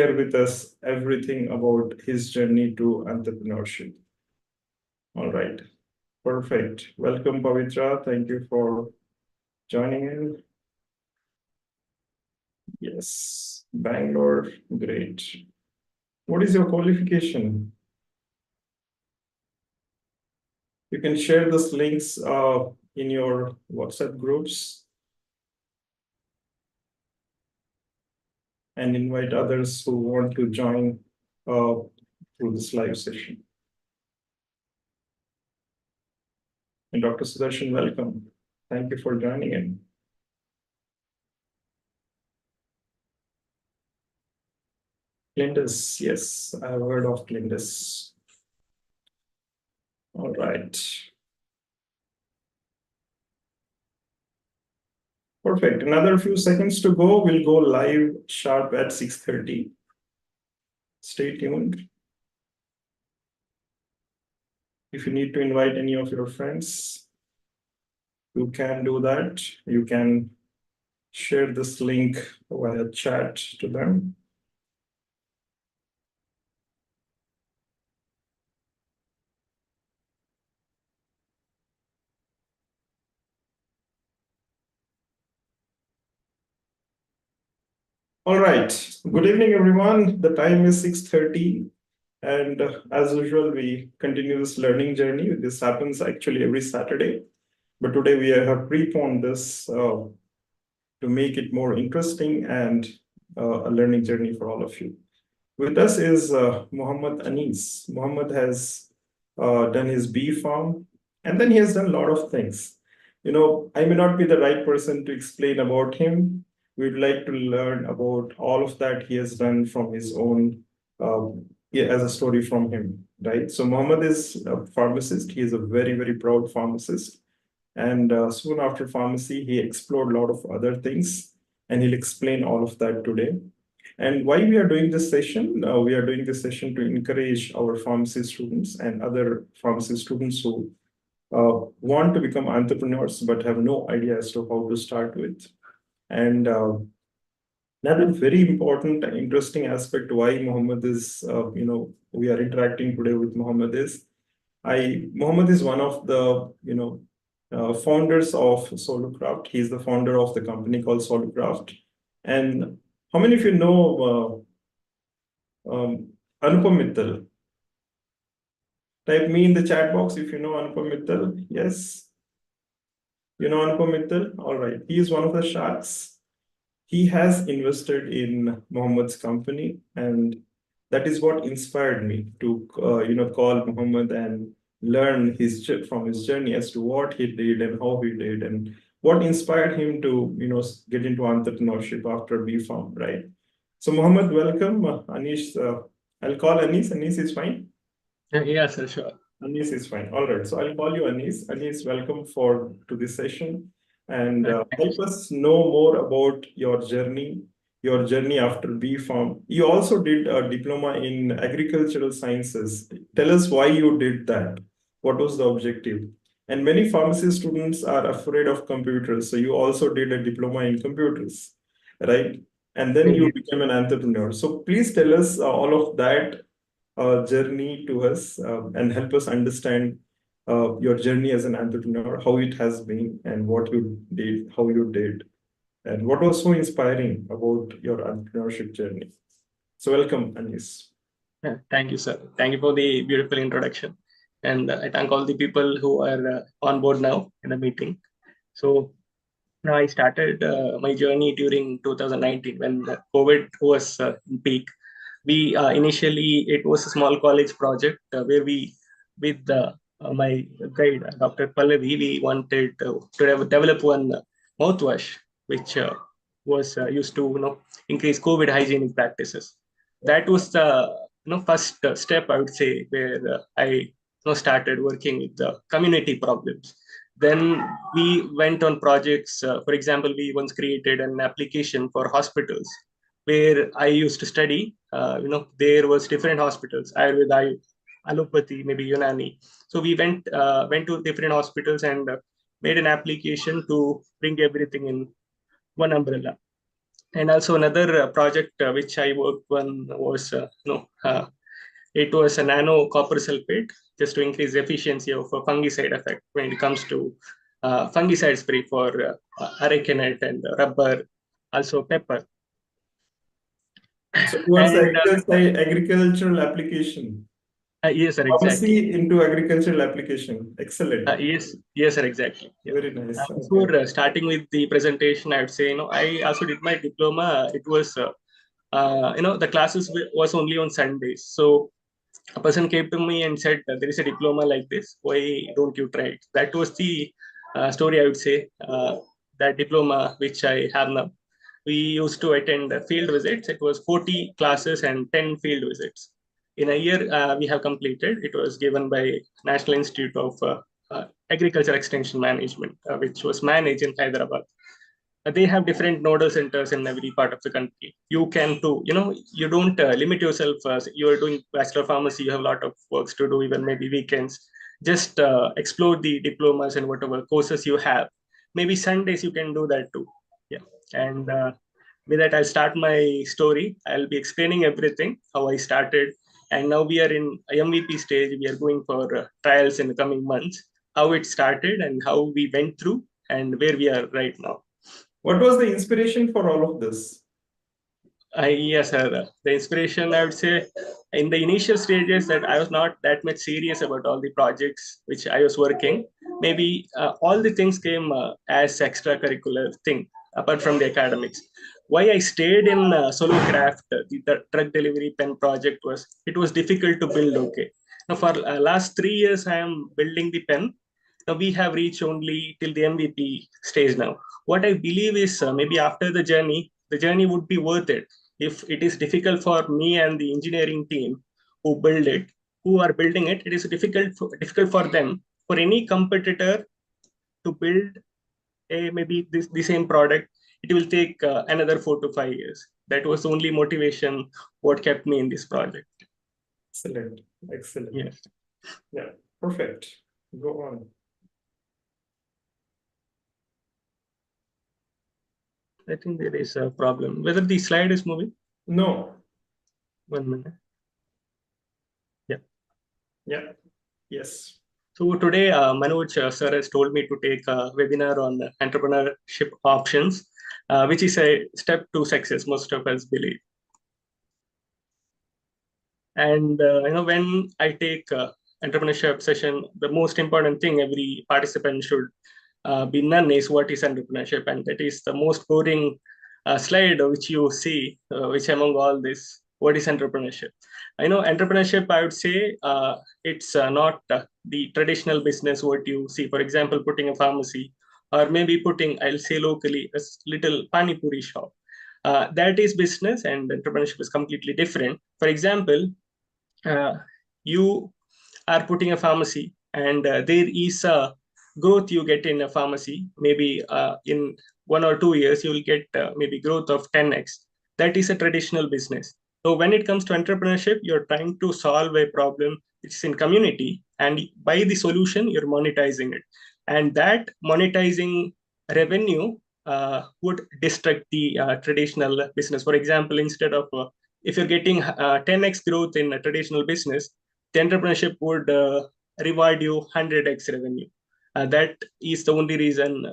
share with us everything about his journey to entrepreneurship. All right, perfect. Welcome, Pavitra. Thank you for joining in. Yes, Bangalore, great. What is your qualification? You can share these links in your WhatsApp groups and invite others who want to join through this live session. And Dr. Sudarshan, welcome. Thank you for joining in. Clindus, yes, I've heard of Clindus. All right. Perfect. Another few seconds to go. We'll go live sharp at 6:30. Stay tuned. If you need to invite any of your friends, you can do that. You can share this link via chat to them. All right. Good evening, everyone. The time is 6:30. And as usual, we continue this learning journey. This happens actually every Saturday. But today we have preponed this to make it more interesting and a learning journey for all of you. With us is Muhammad Anis. Muhammad has done his B Farm, and then he has done a lot of things. You know, I may not be the right person to explain about him. We'd like to learn about all of that he has done from his own, as a story from him, right? So Muhammad is a pharmacist. He is a very, very proud pharmacist. And soon after pharmacy, he explored a lot of other things, and he'll explain all of that today. And why we are doing this session? We are doing this session to encourage our pharmacy students and other pharmacy students who want to become entrepreneurs but have no idea as to how to start with. And another very important and interesting aspect why Muhammad is, we are interacting today with Muhammad is, Muhammad is one of the, founders of Solocraft. He's the founder of the company called Solocraft. And how many of you know Anupam Mittal? Type me in the chat box if you know Anupam Mittal. Yes. You know Anupam Mittal? All right. He is one of the sharks. He has invested in Muhammad's company, and that is what inspired me to, call Muhammad and learn from his journey as to what he did and how he did and what inspired him to, get into entrepreneurship after B Farm, right? So Muhammad, welcome. Anish, I'll call Anis. Anis is fine. Yeah, sir, sure. Anis is fine. All right. So I'll call you Anis. Anis, welcome to this session, and help us know more about your journey after B Farm. You also did a diploma in agricultural sciences. Tell us why you did that. What was the objective? And many pharmacy students are afraid of computers. So you also did a diploma in computers, right? And then you became an entrepreneur. So please tell us all of that journey to us and help us understand your journey as an entrepreneur, how it has been, and what you did, how you did, and what was so inspiring about your entrepreneurship journey. So welcome, Anis. Yeah, thank you, sir. Thank you for the beautiful introduction. And I thank all the people who are on board now in the meeting. So now I started my journey during 2019 when COVID was in peak. We initially, it was a small college project where we, with my guide, Dr. Pallavi, we wanted to develop one mouthwash, which was used to, increase COVID hygienic practices. That was the first step, I would say, where I started working with the community problems. Then we went on projects. For example, we once created an application for hospitals where I used to study. There was different hospitals, Ayurveda, allopathy, maybe Unani. So we went to different hospitals and made an application to bring everything in one umbrella. And also another project which I worked on was it was a nano copper sulfate just to increase the efficiency of a fungicide effect when it comes to fungicide spray for arecanut and rubber, also pepper. So towards And agricultural application, yes, sir, exactly. pharmacy into agricultural application. Excellent. Yes, sir, exactly. Yeah. Very nice. Okay. Before starting with the presentation, I would say, I also did my diploma. It was, the classes was only on Sundays. So a person came to me and said, there is a diploma like this. Why don't you try it? That was the story, I would say. That diploma, which I have now. We used to attend field visits. It was 40 classes and 10 field visits. In a year, we have completed. It was given by National Institute of Agriculture Extension Management, which was managed in Hyderabad. They have different nodal centers in every part of the country. You can do, you don't limit yourself. You are doing bachelor pharmacy, you have a lot of works to do, even maybe weekends. Just explore the diplomas and whatever courses you have. Maybe Sundays you can do that too. Yeah. And with that, I'll start my story. I'll be explaining everything, how I started. And now we are in MVP stage. We are going for trials in the coming months, how it started and how we went through and where we are right now. What was the inspiration for all of this? Yes, sir. The inspiration, I would say, in the initial stages, that I was not that much serious about all the projects which I was working. Maybe all the things came as extracurricular thing apart from the academics. Why I stayed in solo craft, the drug delivery pen project was it was difficult to build. Okay, now for last 3 years, I am building the pen. Now we have reached only till the MVP stage now. What I believe is maybe after the journey would be worth it if it is difficult for me and the engineering team who are building it. It is difficult for them, for any competitor to build maybe the same product. It will take another 4 to 5 years. That was the only motivation what kept me in this project. Excellent. Excellent. Yes. Yeah. Perfect. Go on. I think there is a problem. Whether the slide is moving? No. 1 minute. Yeah. Yeah. Yes. So today, Manoj sir has told me to take a webinar on entrepreneurship options, which is a step to success, most of us believe. And when I take entrepreneurship session, the most important thing every participant should be none is what is entrepreneurship, and that is the most boring slide which you see, which among all this, what is entrepreneurship? I know entrepreneurship, I would say, it's not the traditional business what you see. For example, putting a pharmacy, or maybe putting, I'll say locally, a little pani puri shop. That is business, and entrepreneurship is completely different. For example, uh, you are putting a pharmacy, and there is a growth you get in a pharmacy. Maybe in 1 or 2 years you will get maybe growth of 10x. That is a traditional business. So when it comes to entrepreneurship, you're trying to solve a problem which is in community, and by the solution you're monetizing it, and that monetizing revenue would distract the traditional business. For example, instead of if you're getting 10x growth in a traditional business, the entrepreneurship would reward you 100x revenue. That is the only reason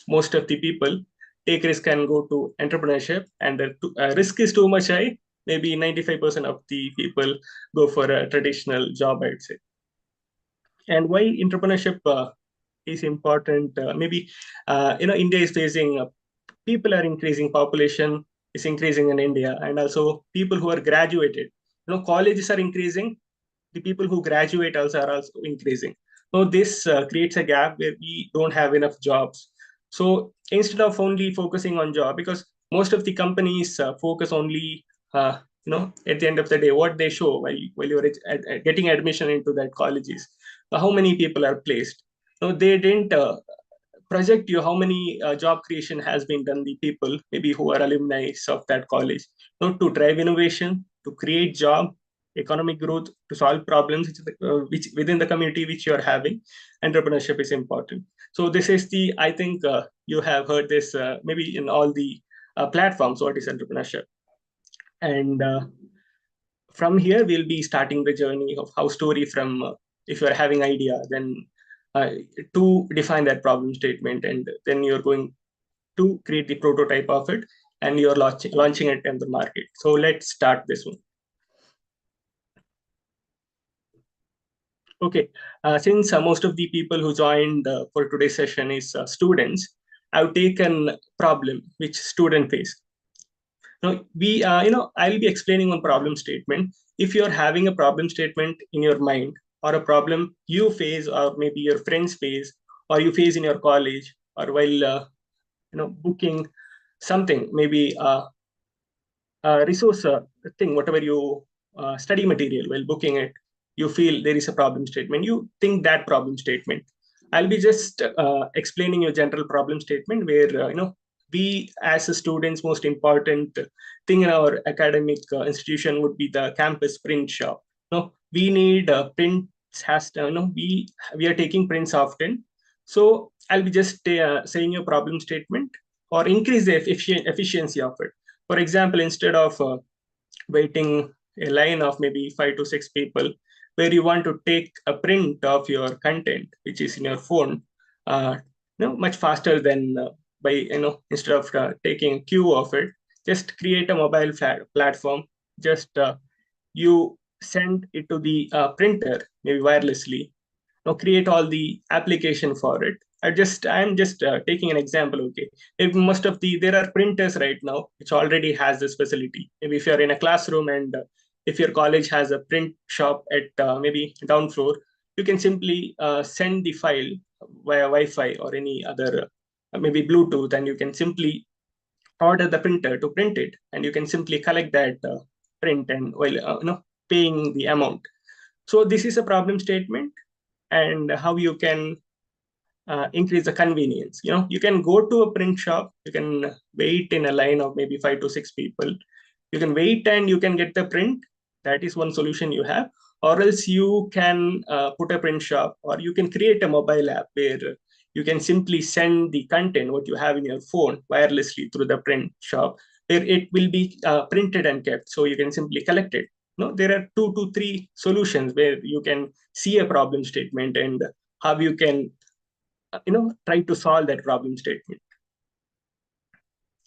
most of the people take risk and go to entrepreneurship, and the risk is too much high. Maybe 95% of the people go for a traditional job, I'd say. And why entrepreneurship is important? Maybe India is facing people are increasing, population is increasing in India, and also people who are graduated. Colleges are increasing, the people who graduate also are also increasing. So this creates a gap where we don't have enough jobs. So instead of only focusing on job, because most of the companies focus only, at the end of the day, what they show while you're getting admission into that colleges, how many people are placed. No, they didn't project you how many job creation has been done, the people maybe who are alumni of that college, to drive innovation, to create job, economic growth, to solve problems which within the community which you are having. Entrepreneurship is important. So this is the, I think you have heard this maybe in all the platforms, what is entrepreneurship. And from here, we'll be starting the journey of how story from, if you're having idea, then to define that problem statement, and then you're going to create the prototype of it, and you're launching it in the market. So let's start this one. Okay, since most of the people who joined for today's session is students, I've taken problem which student face. Now, I'll be explaining one problem statement. If you're having a problem statement in your mind, or a problem you face, or maybe your friends face, or you face in your college, or while booking something, maybe resource thing, whatever you study material while booking it, you feel there is a problem statement. You think that problem statement. I'll be just explaining your general problem statement where we as a students, most important thing in our academic institution would be the campus print shop. We need prints. Has to, we are taking prints often. So I'll be just saying your problem statement or increase the efficiency of it. For example, instead of waiting a line of maybe 5 to 6 people, where you want to take a print of your content, which is in your phone, much faster than by instead of taking a queue of it, just create a mobile platform. Just you send it to the printer, maybe wirelessly. Create all the application for it. I'm just taking an example. Okay, if most of there are printers right now which already has this facility. Maybe if you're in a classroom and if your college has a print shop at maybe down floor, you can simply send the file via Wi-Fi or any other maybe Bluetooth, and you can simply order the printer to print it, and you can simply collect that print and paying the amount. So this is a problem statement, and how you can increase the convenience. You can go to a print shop, you can wait in a line of maybe 5 to 6 people. You can wait and you can get the print. That is one solution you have. Or else you can put a print shop, or you can create a mobile app where you can simply send the content what you have in your phone wirelessly through the print shop, where it will be printed and kept. So you can simply collect it. There are 2 to 3 solutions where you can see a problem statement and how you can try to solve that problem statement.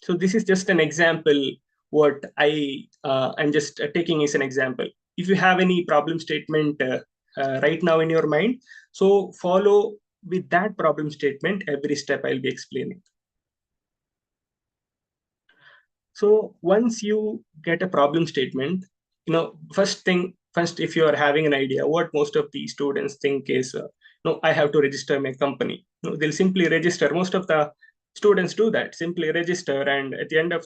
So this is just an example. What I'm just taking is an example. If you have any problem statement right now in your mind, so follow with that problem statement every step I'll be explaining. So once you get a problem statement, first, if you are having an idea, what most of the students think is, no, I have to register my company. They'll simply register. Most of the students do that, simply register, and at the end of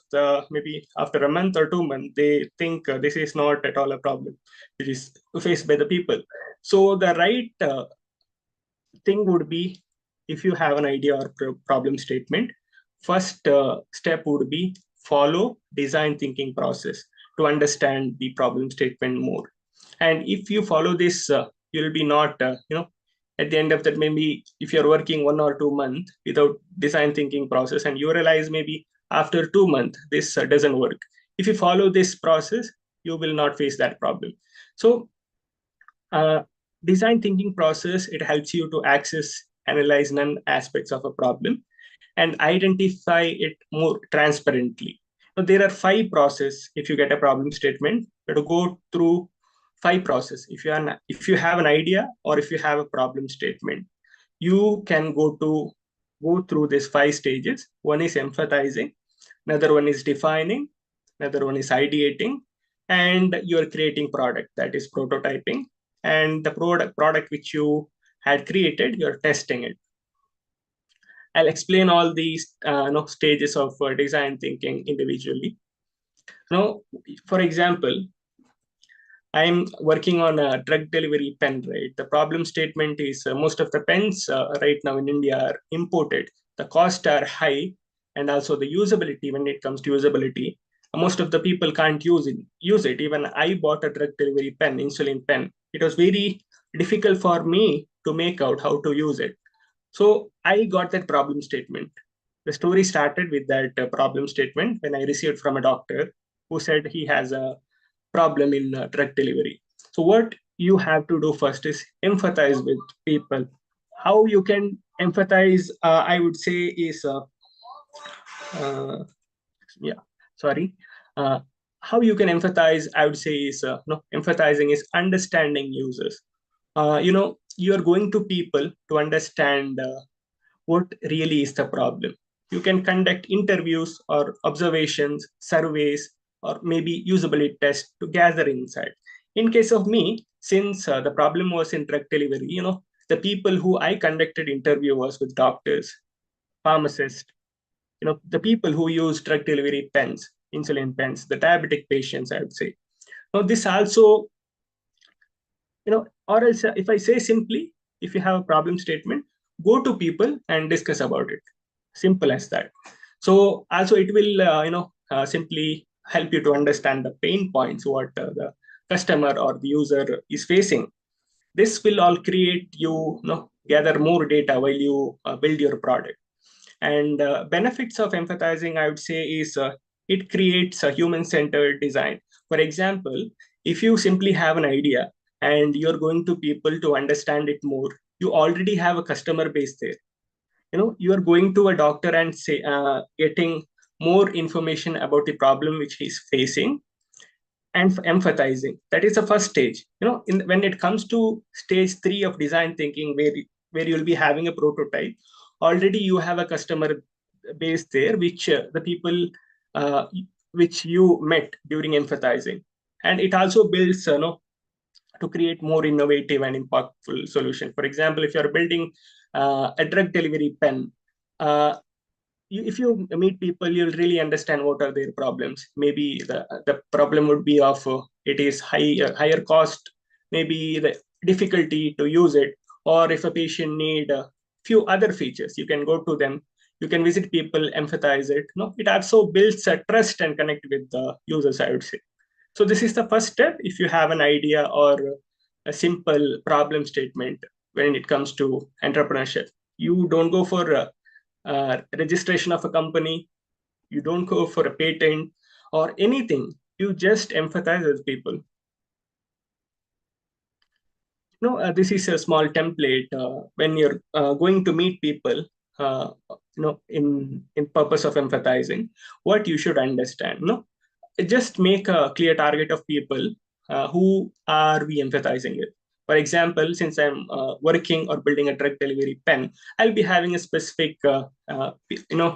maybe after a month or 2 months, they think this is not at all a problem which is faced by the people. So the right thing would be, if you have an idea or problem statement, first step would be follow design thinking process to understand the problem statement more. And if you follow this, you'll be not at the end of that, maybe if you're working 1 or 2 months without design thinking process, and you realize maybe after 2 months this doesn't work. If you follow this process, you will not face that problem. So design thinking process, it helps you to access, analyze non aspects of a problem and identify it more transparently. So there are 5 process. If you get a problem statement, you have to go through 5 process. If you have an idea or if you have a problem statement, you can go through these 5 stages. One is empathizing, another one is defining, another one is ideating, and you're creating product, that is prototyping, and the product which you had created, you're testing it. I'll explain all these stages of design thinking individually. For example, I'm working on a drug delivery pen, right? The problem statement is most of the pens right now in India are imported. The costs are high, and also the usability, when it comes to usability, most of the people can't use it. Even I bought a drug delivery pen, insulin pen. It was very difficult for me to make out how to use it. So I got that problem statement The story started with that problem statement when I received from a doctor who said he has a problem in drug delivery. So what you have to do first is empathize with people. How you can empathize, I would say, is uh, yeah, sorry. Uh, how you can empathize, I would say, is no, empathizing is understanding users. You are going to people to understand what really is the problem. You can conduct interviews or observations, surveys, or maybe usability tests to gather insight. In case of me, since the problem was in drug delivery, the people who I conducted interview was with doctors, pharmacists, the people who use drug delivery pens, insulin pens, the diabetic patients, I would say. Now, this also, or else if I say simply, if you have a problem statement, go to people and discuss about it. Simple as that. So also it will, simply help you to understand the pain points, what the customer or the user is facing. This will all create gather more data while you build your product. And benefits of empathizing, I would say, is it creates a human-centered design. For example, if you simply have an idea and you're going to people to understand it more, you already have a customer base there. You are going to a doctor and say getting more information about the problem which he's facing and empathizing. That is the first stage. When it comes to stage 3 of design thinking, where you'll be having a prototype, already you have a customer base there, which the people uh, which you met during empathizing, and it also builds to create more innovative and impactful solution. For example, if you're building a drug delivery pen, uh, if you meet people, you'll really understand what are their problems. Maybe the problem would be of it is higher cost, maybe the difficulty to use it, or if a patient need a few other features, you can go to them, you can visit people, empathize it. No, it also builds a trust and connect with the users, I would say. So this is the first step if you have an idea or a simple problem statement when it comes to entrepreneurship. You don't go for registration of a company, you don't go for a patent or anything. You just empathize with people. This is a small template when you're going to meet people. In purpose of empathizing, what you should understand. No, just make a clear target of people who are we empathizing with. For example, since I'm working or building a drug delivery pen, I'll be having a specific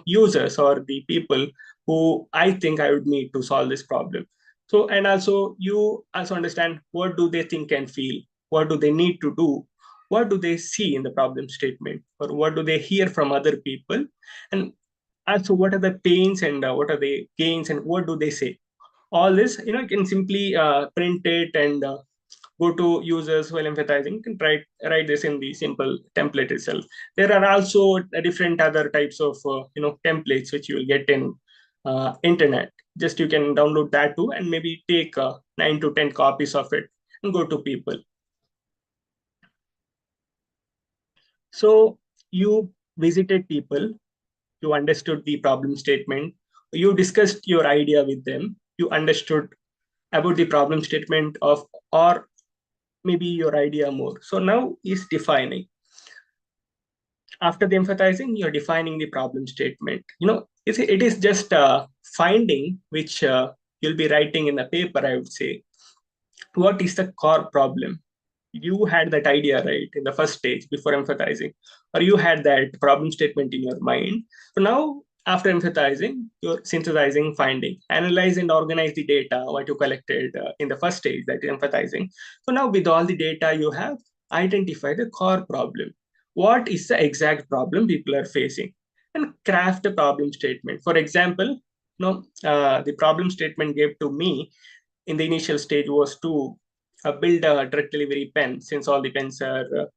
users or the people who I think I would need to solve this problem. So, and also you also understand what do they think and feel, what do they need to do, what do they see in the problem statement, or what do they hear from other people, and also what are the pains and what are the gains and what do they say. All this, you can simply print it and go to users while empathizing. You can write this in the simple template itself. There are also different other types of templates which you will get in internet. Just you can download that too and maybe take 9 to 10 copies of it and go to people. So you visited people, you understood the problem statement, you discussed your idea with them, you understood about the problem statement of or maybe your idea more. So now is defining. After the empathizing, you're defining the problem statement. It is just finding which you'll be writing in the paper, I would say. What is the core problem? You had that idea right in the first stage before empathizing, or you had that problem statement in your mind. So now after empathizing, you're synthesizing, finding, analyze and organize the data what you collected in the first stage, that is empathizing. So now with all the data you have, identify the core problem. What is the exact problem people are facing, and craft a problem statement. For example, the problem statement gave to me in the initial stage was to build a drug delivery pen, since all the pens are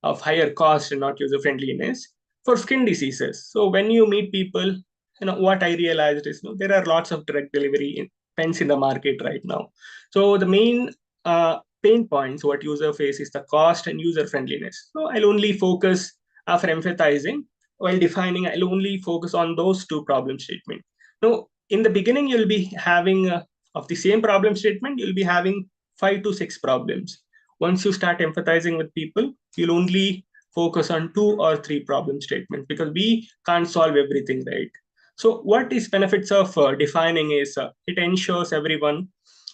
of higher cost and not user friendliness for skin diseases. So when you meet people, what I realized is there are lots of drug delivery pens in the market right now. So the main pain points what user face is the cost and user friendliness. So I'll only focus after empathizing while defining, I'll only focus on those two problem statements. Now, in the beginning, you'll be having of the same problem statement, you'll be having 5 to 6 problems. Once you start empathizing with people, you'll only focus on 2 or 3 problem statements because we can't solve everything, right? So, what is benefits of defining is it ensures everyone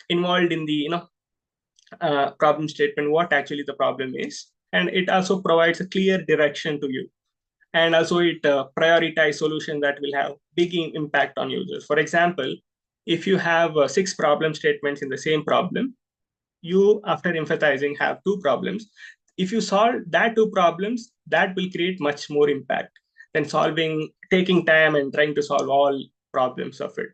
involved in the problem statement what actually the problem is, and it also provides a clear direction to you, and also it prioritize solution that will have big impact on users. For example, if you have 6 problem statements in the same problem, you after empathizing have 2 problems. If you solve that 2 problems, that will create much more impact than solving taking time and trying to solve all problems of it.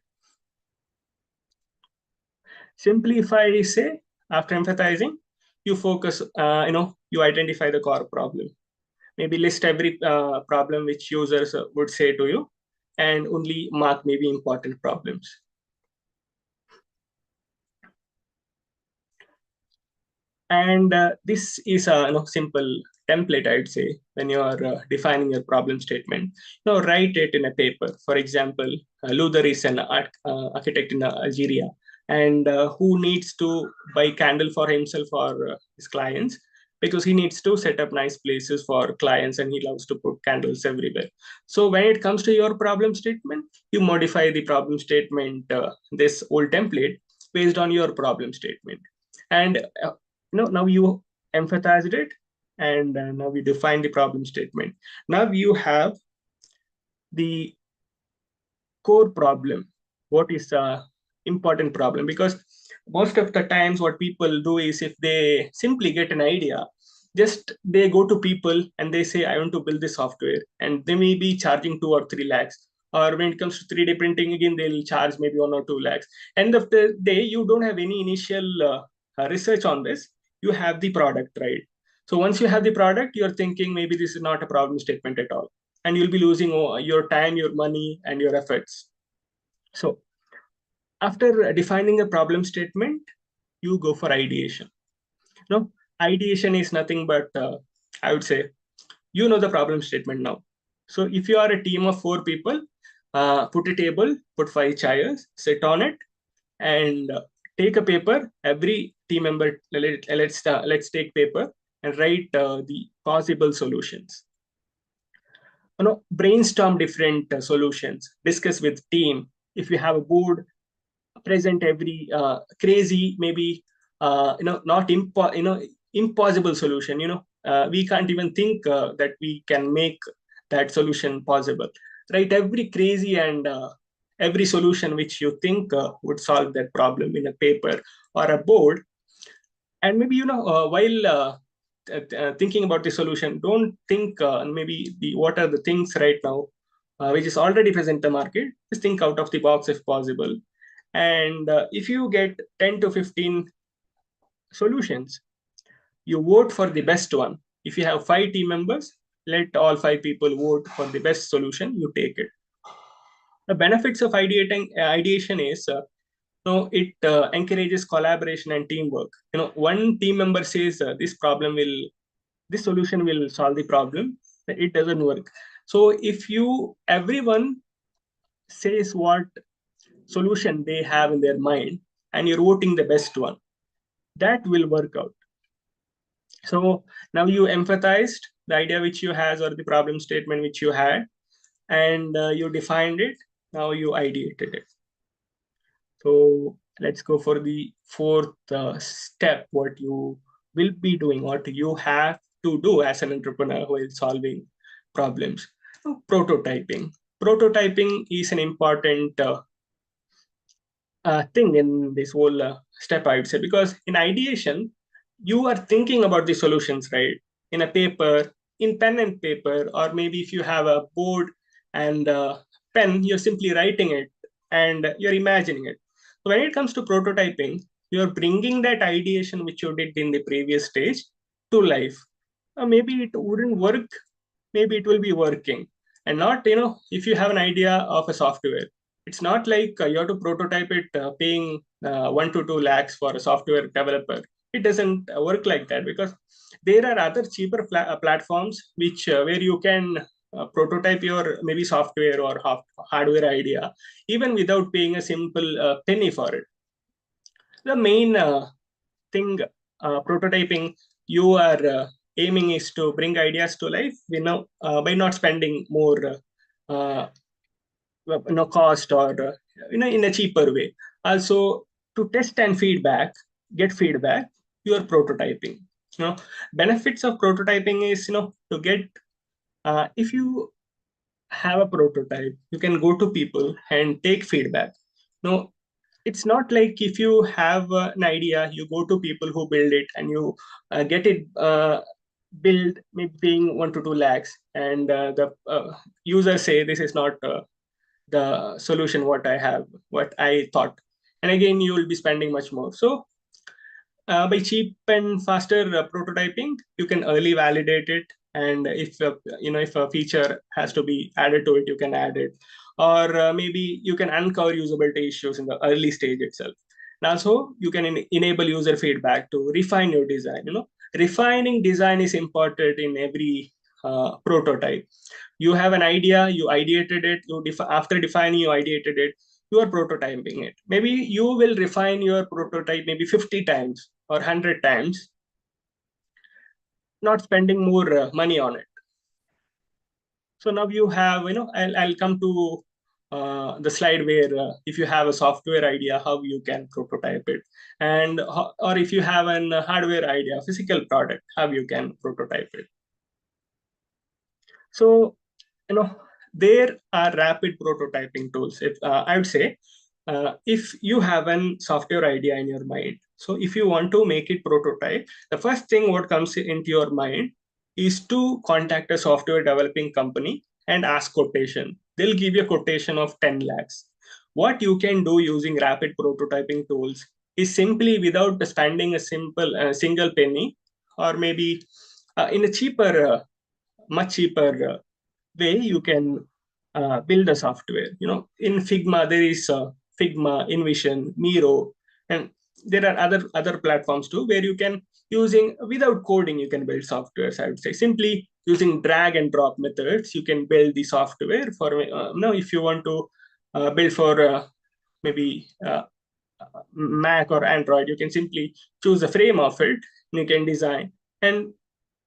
Simply, if I say, after empathizing, you focus, you identify the core problem. Maybe list every problem which users would say to you, and only mark maybe important problems. And this is a simple template, I'd say, when you are defining your problem statement. Write it in a paper. For example, Luther is an architect in Algeria, and who needs to buy candle for himself or his clients, because he needs to set up nice places for clients and he loves to put candles everywhere. So when it comes to your problem statement, you modify the problem statement, this old template, based on your problem statement. And now you emphasized it, and now we define the problem statement. Now you have the core problem. What is a important problem? Because most of the times what people do is, if they simply get an idea, just they go to people and they say, I want to build this software, and they may be charging 2 or 3 lakhs. Or when it comes to 3D printing, again they'll charge maybe 1 or 2 lakhs. End of the day, you don't have any initial research on this. You have the product, right? So once you have the product, you're thinking maybe this is not a problem statement at all, and you'll be losing your time, your money, and your efforts. So after defining a problem statement, you go for ideation. No, ideation is nothing but, I would say, the problem statement now. So if you are a team of 4 people, put a table, put 5 chairs, sit on it, and take a paper. Every team member, let's take paper and write the possible solutions. Brainstorm different solutions, discuss with team. If you have a board, present every crazy, maybe not impossible solution. We can't even think that we can make that solution possible. Write every crazy and every solution which you think would solve that problem in a paper or a board. And maybe while thinking about the solution, don't think maybe what are the things right now which is already present in the market. Just think out of the box if possible. And if you get 10 to 15 solutions, you vote for the best one. If you have 5 team members, let all 5 people vote for the best solution. You take it. The benefits of ideation is, it encourages collaboration and teamwork. One team member says this solution will solve the problem. It doesn't work. So if everyone says what solution they have in their mind, and you're voting the best one, that will work out. So now you empathized the idea which you has, or the problem statement which you had, and you defined it. Now you ideated it. So let's go for the fourth step, what you will be doing, what you have to do as an entrepreneur who is solving problems. So, prototyping. Prototyping is an important thing in this whole step, I would say, because in ideation, you are thinking about the solutions, right? In a paper, in pen and paper, or maybe if you have a board and pen, you're simply writing it and you're imagining it. So when it comes to prototyping, you're bringing that ideation which you did in the previous stage to life. Maybe it wouldn't work, maybe it will be working. And not, if you have an idea of a software, it's not like you have to prototype it paying 1 to 2 lakhs for a software developer. It doesn't work like that, because there are other cheaper platforms which where you can prototype your maybe software or hardware idea, even without paying a simple penny for it. The main thing prototyping you are aiming is to bring ideas to life, by not spending more cost or in a cheaper way. Also, to test and get feedback, you are prototyping. Benefits of prototyping is to get if you have a prototype, you can go to people and take feedback. No, it's not like if you have an idea, you go to people who build it and you get it built, maybe paying 1 to 2 lakhs, and the users say this is not the solution what I thought, and again you will be spending much more. So by cheap and faster prototyping, you can early validate it, and if a feature has to be added to it, you can add it, or maybe you can uncover usability issues in the early stage itself. And also, you can enable user feedback to refine your design. Refining design is important in every prototype. You have an idea, you ideated it, after defining, you ideated it, you are prototyping it. Maybe you will refine your prototype maybe 50 times or 100 times, not spending more money on it. So now you have, I'll come to the slide where if you have a software idea, how you can prototype it, and or if you have an hardware idea, physical product, how you can prototype it. So, there are rapid prototyping tools. If I would say, if you have a software idea in your mind, so if you want to make it prototype, the first thing what comes into your mind is to contact a software developing company and ask quotation. They'll give you a quotation of 10 lakhs. What you can do using rapid prototyping tools is simply, without spending a single penny, or maybe in a much cheaper way, you can build a software. In Figma, there is Figma, InVision, Miro, and there are other platforms too, where you can, using without coding, you can build softwares. I would say simply using drag and drop methods, you can build the software for. If you want to build for maybe Mac or Android, you can simply choose the frame of it, and you can design. And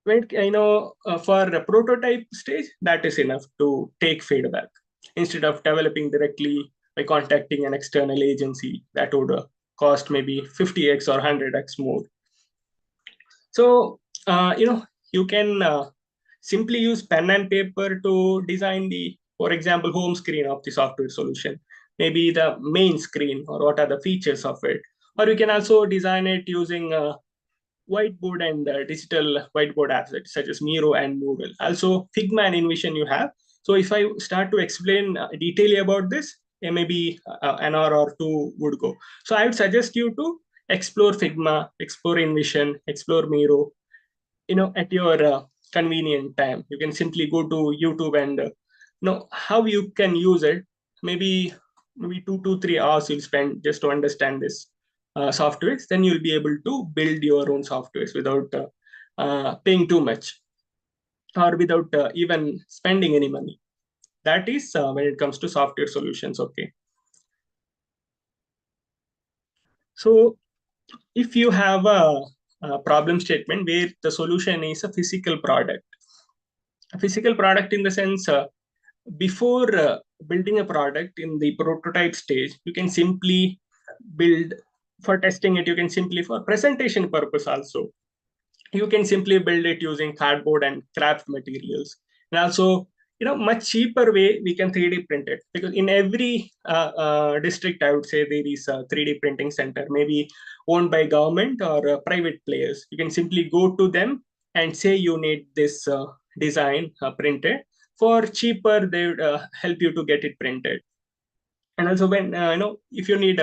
for a prototype stage, that is enough to take feedback instead of developing directly by contacting an external agency that would cost maybe 50x or 100x more. So you can simply use pen and paper to design the, for example, home screen of the software solution, maybe the main screen, or what are the features of it. Or you can also design it using whiteboard and digital whiteboard apps such as Miro and Moodle. Also, Figma and InVision you have. So if I start to explain detailing about this, maybe an hour or two would go. So I would suggest you to explore Figma, explore InVision, explore Miro, at your convenient time. You can simply go to YouTube and know how you can use it. Maybe 2 to 3 hours you'll spend just to understand this softwares. Then you'll be able to build your own softwares without paying too much, or without even spending any money. That is when it comes to software solutions. Okay. So if you have a problem statement where the solution is a physical product in the sense, before building a product in the prototype stage, you can simply build for testing it. You can simply, for presentation purpose also, you can simply build it using cardboard and craft materials. And also, much cheaper way, we can 3D print it, because in every district, I would say, there is a 3D printing center, maybe owned by government or private players. You can simply go to them and say you need this design printed. For cheaper, they would help you to get it printed. And also, when if you need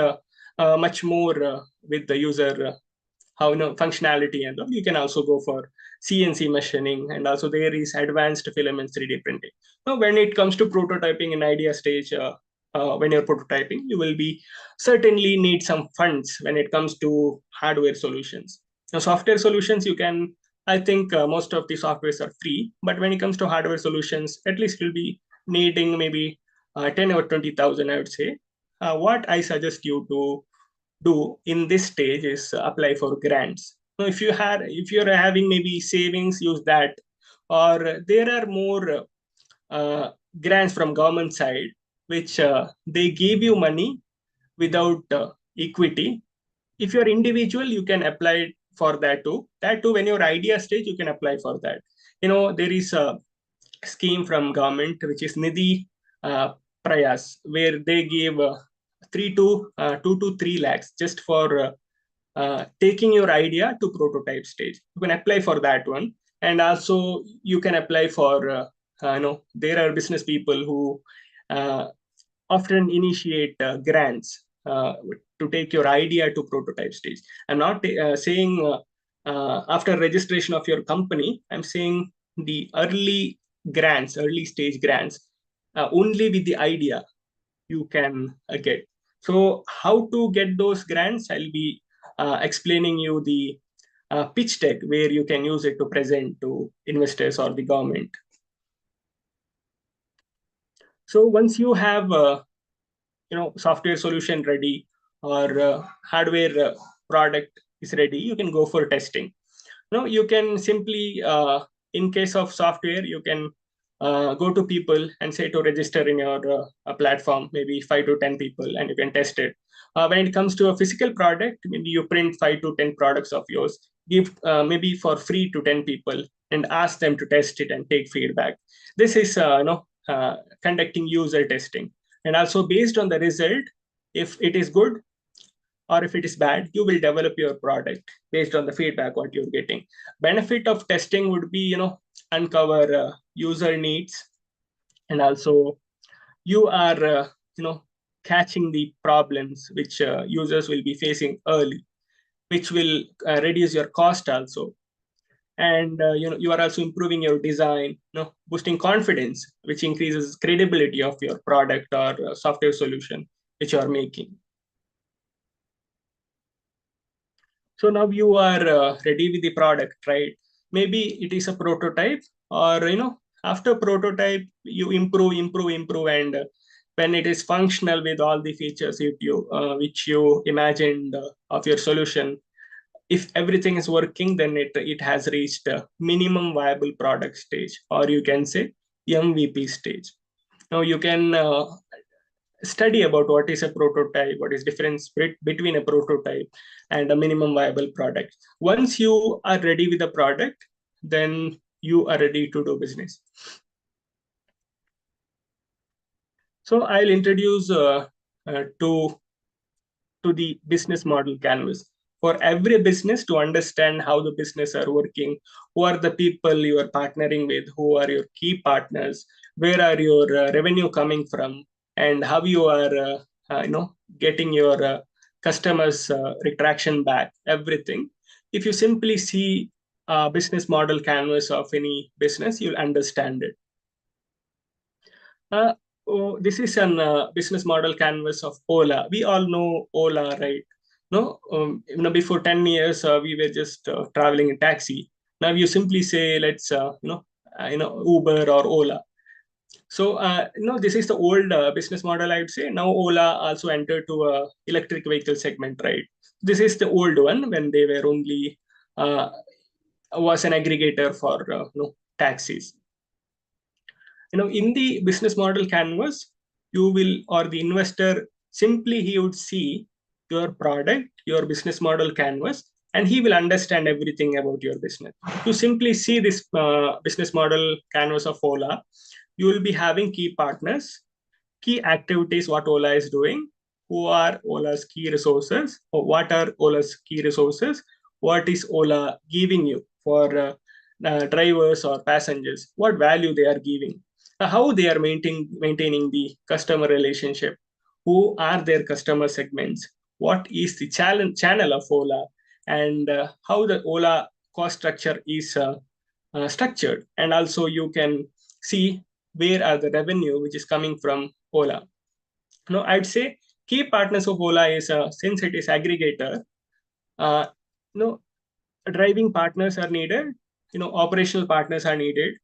much more with the user how functionality and all, you can also go for CNC machining, and also there is advanced filaments 3D printing. Now, when it comes to prototyping in idea stage, when you're prototyping, you will be certainly need some funds when it comes to hardware solutions. Now, software solutions, you can I think most of the softwares are free, but when it comes to hardware solutions, at least you'll be needing maybe 10 or 20,000, I would say. What I suggest you to do in this stage is apply for grants. So if you're having maybe savings, use that. Or there are more uh, grants from government side, which they give you money without equity. If you're individual, you can apply for that too. That too, when your idea stage, you can apply for that. There is a scheme from government which is Nidhi uh, Prayas, where they give 2 to 3 lakhs just for taking your idea to prototype stage. You can apply for that one, and also you can apply for there are business people who uh, often initiate grants to take your idea to prototype stage. I'm not saying after registration of your company. I'm saying the early stage grants, only with the idea you can get. So how to get those grants? I'll be explaining you the pitch deck where you can use it to present to investors or the government. So once you have software solution ready or hardware product is ready, you can go for testing. You can simply in case of software, you can go to people and say to register in your platform, maybe 5 to 10 people, and you can test it. When it comes to a physical product, maybe you print 5 to 10 products of yours, give maybe for free to 10 people, and ask them to test it and take feedback. This is conducting user testing. And also based on the result, if it is good or if it is bad, you will develop your product based on the feedback what you're getting. Benefit of testing would be, uncover user needs, and also you are catching the problems which users will be facing early, which will reduce your cost also. And you are also improving your design, boosting confidence, which increases credibility of your product or software solution which you are making. So now you are ready with the product, right? Maybe it is a prototype, or after prototype you improve, and when it is functional with all the features which you imagined of your solution, if everything is working, then it has reached a minimum viable product stage, or you can say MVP stage. Now you can study about what is a prototype, what is difference between a prototype and a minimum viable product. Once you are ready with the product, then you are ready to do business. So I'll introduce to the business model canvas for every business to understand how the business are working, who are the people you are partnering with, who are your key partners, where are your revenue coming from, and how you are getting your customers retraction back, everything. If you simply see a business model canvas of any business, you'll understand it. This is an business model canvas of Ola. We all know Ola, right? No, before 10 years, we were just traveling in taxi. Now you simply say, let's, Uber or Ola. So, this is the old business model, I would say. Now Ola also entered to a electric vehicle segment, right? This is the old one when they were only was an aggregator for taxis. In the business model canvas, you will, or the investor, simply he would see your product, your business model canvas, and he will understand everything about your business. To simply see this business model canvas of Ola, you will be having key partners, key activities, what Ola is doing, who are Ola's key resources, or what are Ola's key resources, what is Ola giving you for drivers or passengers, what value they are giving, how they are maintaining the customer relationship, who are their customer segments, what is the channel of Ola, and how the Ola cost structure is structured. And also you can see where are the revenue which is coming from Ola. Now I'd say key partners of Ola is since it is aggregator, uh, no driving partners are needed, operational partners are needed,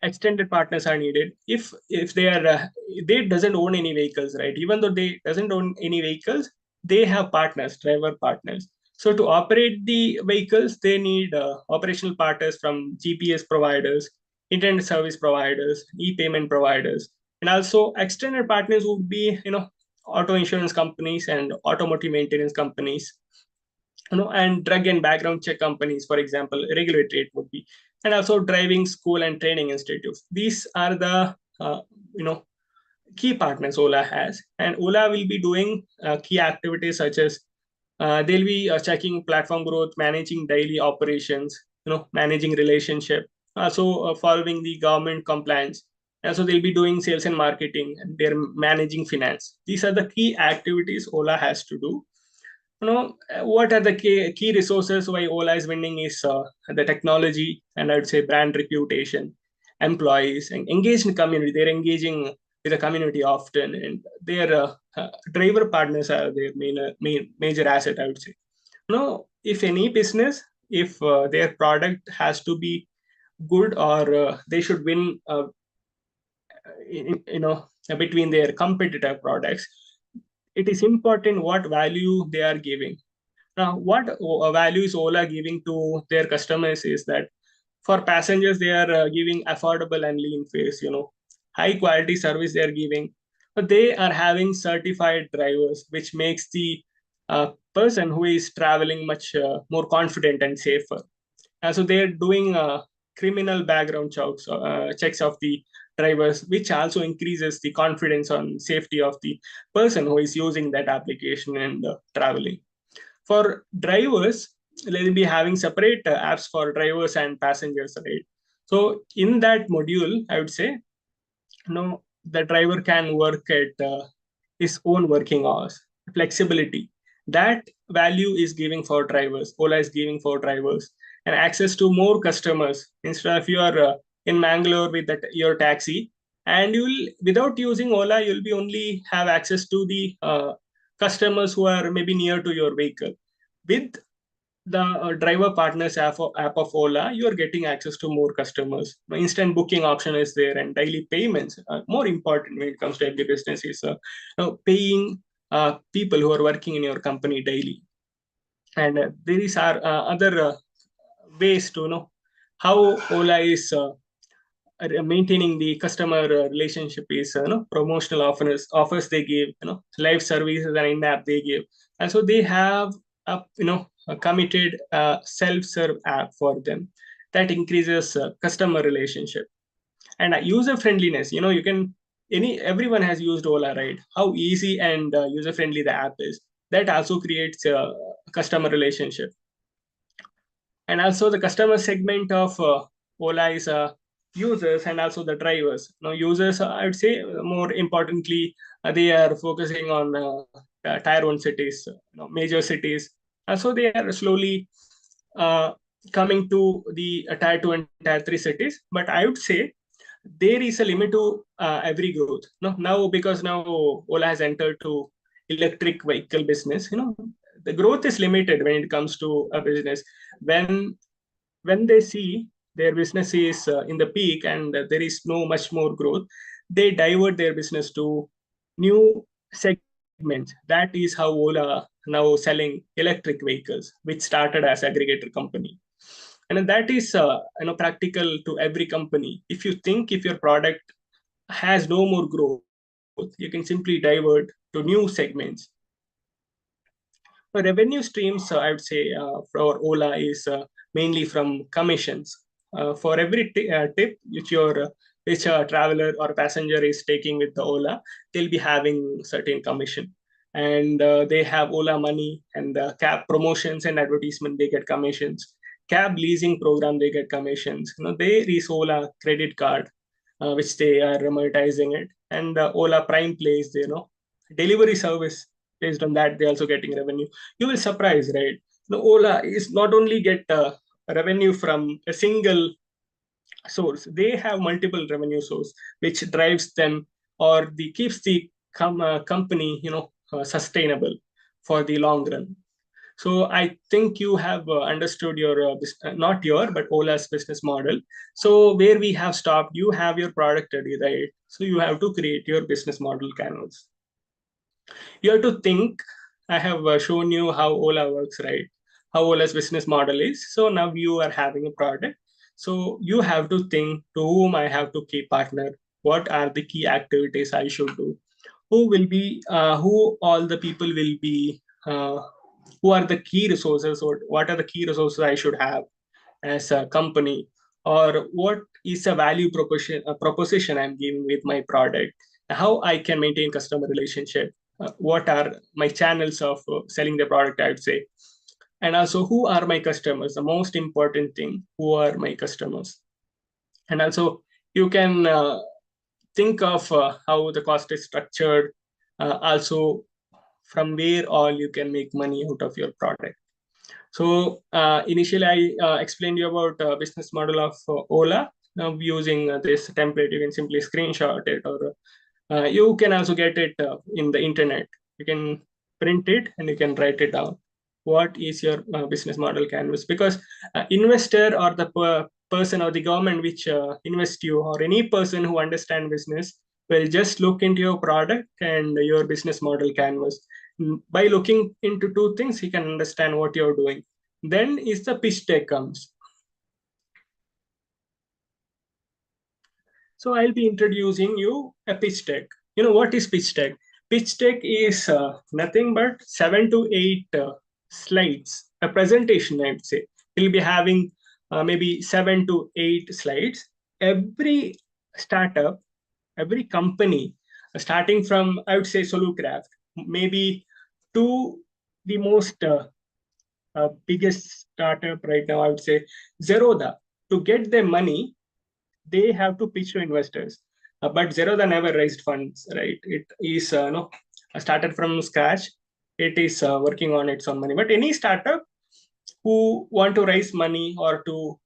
extended partners are needed. If they doesn't own any vehicles, right? Even though they doesn't own any vehicles, they have partners, driver partners. So to operate the vehicles, they need operational partners from GPS providers, internet service providers, e-payment providers, and also extended partners would be auto insurance companies and automotive maintenance companies, and drug and background check companies, for example, regulatory it would be, and also driving school and training institutes. These are the you know key partners Ola has, and Ola will be doing key activities such as they'll be checking platform growth, managing daily operations, managing relationship, also following the government compliance. And so they'll be doing sales and marketing, and they're managing finance. These are the key activities Ola has to do. What are the key resources why Ola is winning is the technology, and I would say brand reputation, employees, and engaged in community. They're engaging with the community often, and their driver partners are their main major asset, I would say. If any business, if their product has to be good, or they should win between their competitor products, it is important what value they are giving. Now, what value is Ola giving to their customers is that for passengers, they are giving affordable and lean fares, high quality service they are giving. But they are having certified drivers, which makes the person who is traveling much more confident and safer. So they're doing criminal background checks of the drivers, which also increases the confidence on safety of the person who is using that application and traveling. For drivers, they'll be having separate apps for drivers and passengers, right? So in that module, I would say, the driver can work at his own working hours, flexibility. That value is giving for drivers. Ola is giving for drivers, and access to more customers. Instead of you are in Mangalore with your taxi, and you will, without using Ola, you'll be only have access to the customers who are maybe near to your vehicle. With the driver partners app of Ola, you are getting access to more customers. The instant booking option is there, and daily payments. More important when it comes to every business is paying people who are working in your company daily. And there is other ways to know how Ola is maintaining the customer relationship is promotional offers they give, live services and in-app they give. And so they have a committed self-serve app for them that increases customer relationship. And user friendliness, you can everyone has used Ola, right? How easy and user friendly the app is, that also creates a customer relationship. And also the customer segment of Ola is users and also the drivers. Users, I would say, more importantly, they are focusing on tier 1 cities, major cities. So they are slowly uh, coming to the tier 2 and tier 3 cities. But I would say there is a limit to every growth. Now, because now Ola has entered to electric vehicle business, the growth is limited when it comes to a business. When they see their business is in the peak and there is no much more growth, they divert their business to new segments. That is how Ola now selling electric vehicles, which started as aggregator company. And that is practical to every company. If your product has no more growth, you can simply divert to new segments. Revenue streams, I would say, for Ola is mainly from commissions. For every tip which a traveler or passenger is taking with the Ola, they'll be having certain commission. And they have Ola Money and cab promotions and advertisement, they get commissions. Cab leasing program, they get commissions. There is Ola credit card, which they are monetizing it. And Ola Prime Place, delivery service, based on that they're also getting revenue. You will surprise, right? Ola is not only get revenue from a single source, they have multiple revenue source, which drives them, or keeps the company sustainable for the long run. So I think you have understood your not your but Ola's business model. So where we have stopped, you have your product ready, right? So you have to create your business model canvas. You have to think. I have shown you how Ola works, right? How Ola's business model is. So now you are having a product. So you have to think to whom I have to keep partner. What are the key activities I should do? Who will be who all the people will be who are the key resources, or what are the key resources I should have as a company, or what is a value proposition I'm giving with my product, how I can maintain customer relationship, what are my channels of selling the product, I would say, and also who are my customers, the most important thing, who are my customers. And also you can think of how the cost is structured, also from where all you can make money out of your product. So initially, I explained you about business model of Ola. Now using this template, you can simply screenshot it, or you can also get it in the internet. You can print it and you can write it down. What is your business model canvas? Because investor or the person or the government which invest you, or any person who understand business, will just look into your product and your business model canvas. By looking into two things, he can understand what you're doing. Then is the pitch deck comes. So I'll be introducing you a pitch deck. You know what is pitch deck? Pitch deck is nothing but 7 to 8 slides, a presentation, I would say. We'll be having maybe 7 to 8 slides. Every startup, every company, starting from, I would say, Solucraft, maybe to the most biggest startup right now, I would say, Zerodha, to get their money, they have to pitch to investors. But Zerodha never raised funds, right? It is no started from scratch. It is working on its own money. But any startup who want to raise money, or to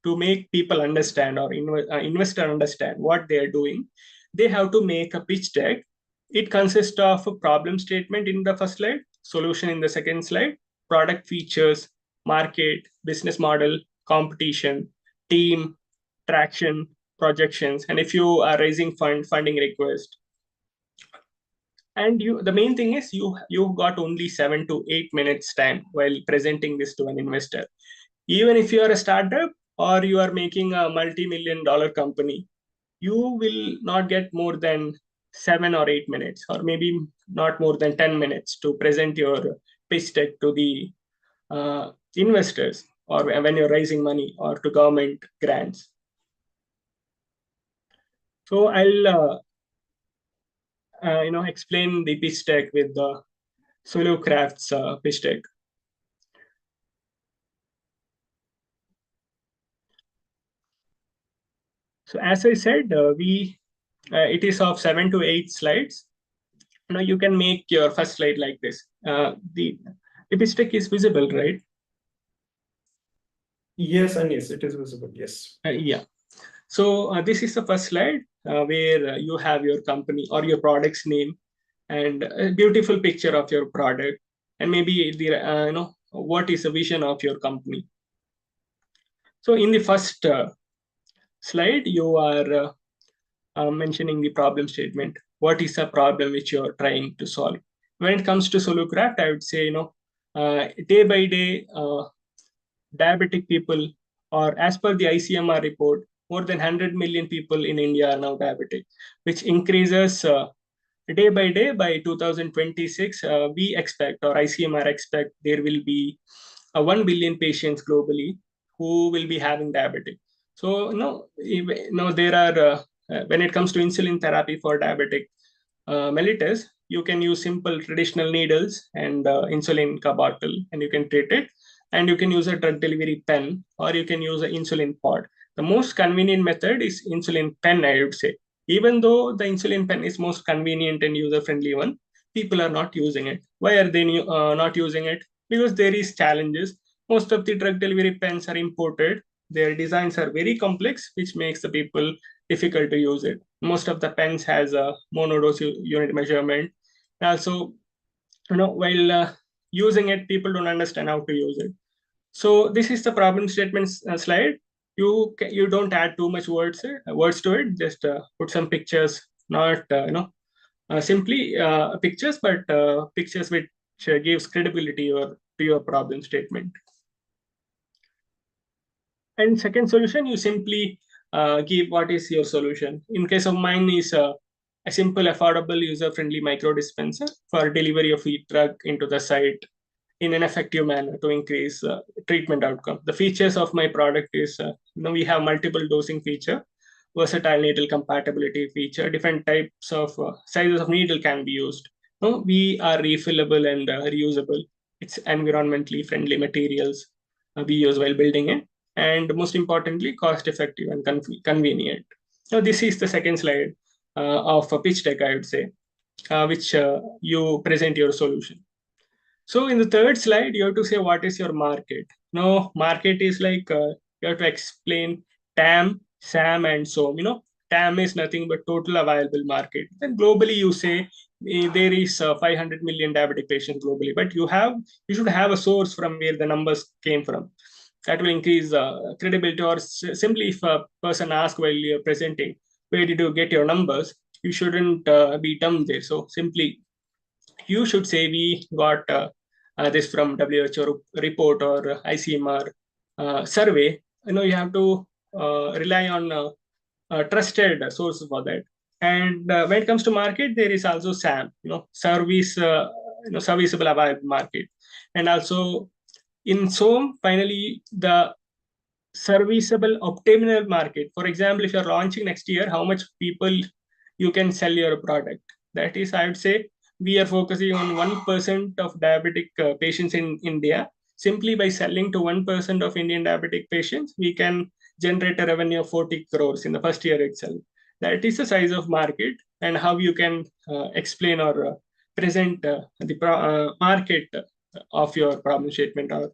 to make people understand, or investor understand what they are doing, they have to make a pitch deck. It consists of a problem statement in the first slide, solution in the second slide, product features, market, business model, competition, team, traction, projections, and if you are raising funding request. And you, the main thing is you got only 7 to 8 minutes time while presenting this to an investor. Even if you are a startup, or you are making a multi-million-dollar company, you will not get more than 7 or 8 minutes, or maybe not more than 10 minutes to present your pitch deck to the investors, or when you're raising money, or to government grants. So I'll explain the pitch deck with the Solocraft's pitch deck. So as I said, it is of 7 to 8 slides. Now you can make your first slide like this. The pitch deck is visible, right? Yes, and yes, it is visible. Yes. Yeah. So this is the first slide where you have your company or your product's name, and a beautiful picture of your product, and maybe the what is the vision of your company. So in the first slide, you are mentioning the problem statement. What is the problem which you're trying to solve? When it comes to Solocraft, I would say, day by day, diabetic people, or as per the ICMR report, more than 100 million people in India are now diabetic, which increases day by day. By 2026, we expect, or ICMR expect, there will be 1 billion patients globally who will be having diabetic. So, there are, when it comes to insulin therapy for diabetic mellitus, you can use simple traditional needles and insulin bottle, and you can treat it. And you can use a drug delivery pen, or you can use an insulin pod. The most convenient method is insulin pen, I would say. Even though the insulin pen is most convenient and user friendly one, people are not using it. Why are they not using it? Because there is challenges. Most of the drug delivery pens are imported. Their designs are very complex, which makes the people difficult to use it. Most of the pens has a monodose unit measurement. Also, while using it, people don't understand how to use it. So this is the problem statement slide. You don't add too much words to it. Just put some pictures, not simply pictures, but pictures which gives credibility or to your problem statement. And second solution, you simply give what is your solution. In case of mine is a simple, affordable, user-friendly micro dispenser for delivery of each drug into the site in an effective manner to increase treatment outcome. The features of my product is, we have multiple dosing feature, versatile needle compatibility feature, different types of sizes of needle can be used. We are refillable and reusable. It's environmentally friendly materials we use while building it, and most importantly, cost effective and convenient. Now, this is the second slide of a pitch deck, I would say, which you present your solution. So in the third slide, you have to say what is your market. Now, market is like you have to explain TAM, SAM, and so. TAM is nothing but total available market. Then globally, you say there is 500 million diabetic patients globally, but you should have a source from where the numbers came from. That will increase credibility. Or simply, if a person asks while you're presenting, where did you get your numbers? You shouldn't be dumb there. So simply, you should say we got this from WHO report or ICMR survey. You have to rely on trusted sources for that. And when it comes to market, there is also SAM, serviceable available market. And also in SOM, finally, the serviceable optimal market. For example, if you're launching next year, how much people you can sell your product. That is, I would say, we are focusing on 1% of diabetic patients in India. Simply by selling to 1% of Indian diabetic patients, we can generate a revenue of 40 crores in the first year itself. That is the size of market, and how you can explain or present the market of your problem statement, or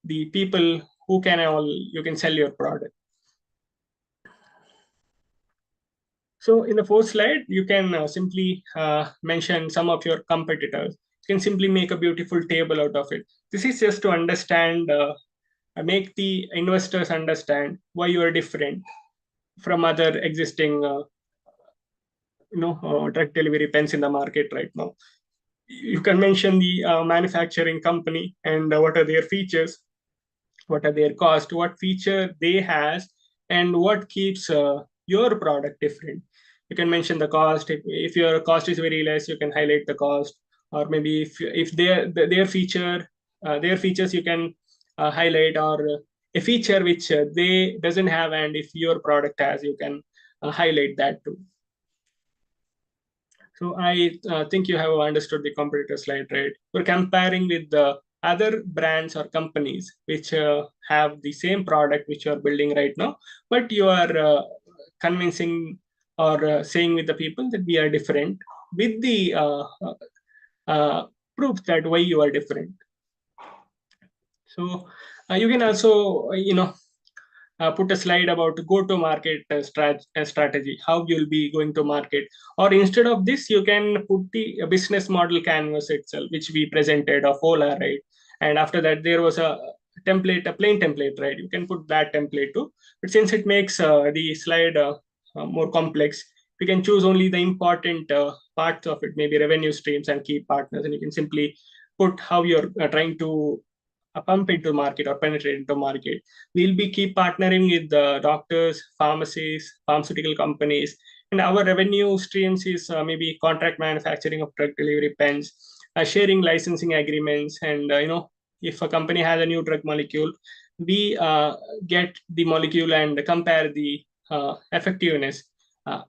the people who can you can sell your product. So in the fourth slide, you can simply mention some of your competitors. You can simply make a beautiful table out of it. This is just to understand, make the investors understand why you are different from other existing drug delivery pens in the market right now. You can mention the manufacturing company and what are their features, what are their cost, what feature they has, and what keeps your product different. You can mention the cost. If your cost is very less, you can highlight the cost. Or maybe if their features you can highlight, or a feature which they doesn't have, and if your product has, you can highlight that too. So I think you have understood the competitor slide, right? We're comparing with the other brands or companies which have the same product which you are building right now, but you are convincing or saying with the people that we are different, with the proof that why you are different. So you can also, put a slide about go-to-market strategy, how you'll be going to market. Or instead of this, you can put the business model canvas itself, which we presented of Ola, right? And after that, there was a template, a plain template, right? You can put that template too. But since it makes the slide more complex, we can choose only the important parts of it, maybe revenue streams and key partners. And you can simply put how you're trying to pump into market or penetrate into market. We'll be keep partnering with the doctors, pharmacies, pharmaceutical companies, and our revenue streams is maybe contract manufacturing of drug delivery pens, sharing licensing agreements, and if a company has a new drug molecule, we get the molecule and compare the effectiveness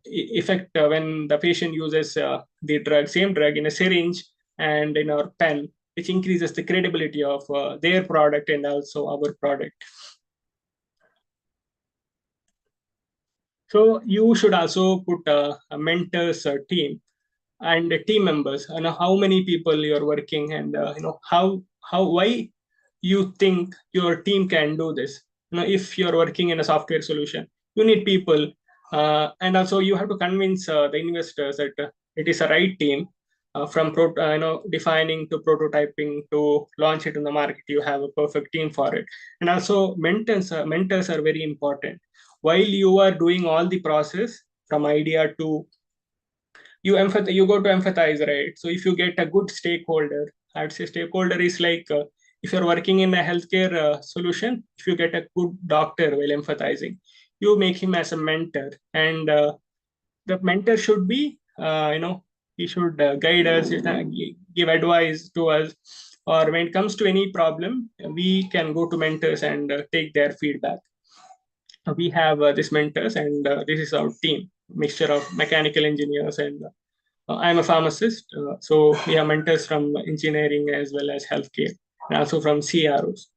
effect when the patient uses the same drug in a syringe and in our pen, which increases the credibility of their product and also our product. So you should also put a mentors team and team members, and how many people you're working, and why you think your team can do this. If you're working in a software solution, you need people, and also you have to convince the investors that it is a right team. from defining to prototyping to launch it in the market. You have a perfect team for it. And also mentors are very important. While you are doing all the process from idea to you go to empathize, right? So if you get a good stakeholder, I would say stakeholder is like, if you're working in a healthcare solution, if you get a good doctor while empathizing, you make him as a mentor. And the mentor should be, he should guide us, give advice to us. Or when it comes to any problem, we can go to mentors and take their feedback. We have this mentors, and this is our team, mixture of mechanical engineers, and I'm a pharmacist. So we have mentors from engineering as well as healthcare, and also from CROs.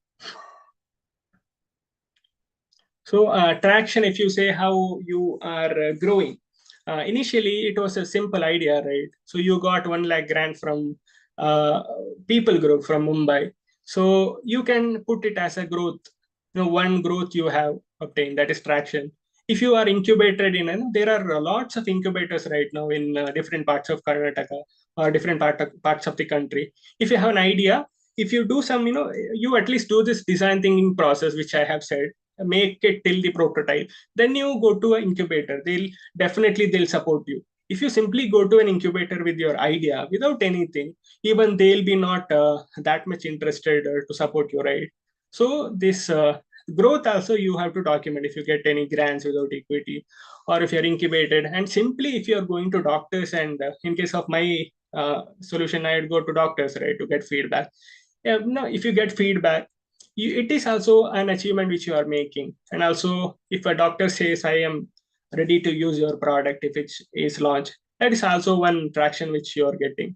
So traction, if you say how you are growing, initially it was a simple idea, right? So you got 1 lakh grant from uh, People Group from Mumbai. So you can put it as a growth, one growth you have obtained, that is traction. If you are incubated in, there are lots of incubators right now in different parts of Karnataka or different parts of the country. If you have an idea, if you do some, you at least do this design thinking process, which I have said, make it till the prototype, then you go to an incubator. They'll support you. If you simply go to an incubator with your idea without anything, even they'll be not that much interested to support you, right? So this growth also you have to document. If you get any grants without equity, or if you're incubated, and simply if you're going to doctors, and in case of my solution, I'd go to doctors, right, to get feedback. Yeah, no, if you get feedback, it is also an achievement which you are making. And also, if a doctor says, I am ready to use your product if it is launched, that is also one traction which you are getting.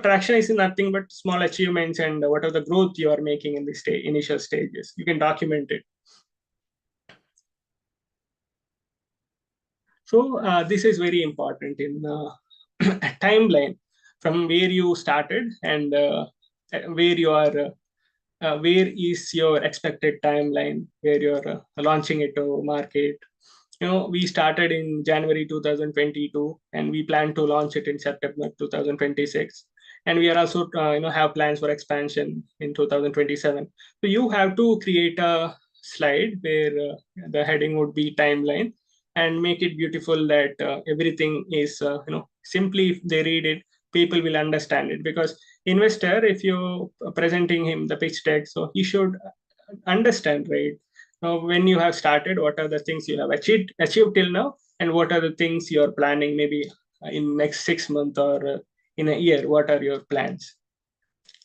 Traction is nothing but small achievements and what are the growth you are making in the initial stages. You can document it. So this is very important in timeline from where you started and where you are. Where is your expected timeline where you're launching it to market? We started in January 2022, and we plan to launch it in September 2026. And we are also, have plans for expansion in 2027. So you have to create a slide where the heading would be timeline, and make it beautiful that everything is, simply if they read it, people will understand it. Because investor, if you presenting him the pitch deck, so he should understand, right? When you have started, what are the things you have achieved till now, and what are the things you are planning, maybe in next 6 months or in a year, what are your plans?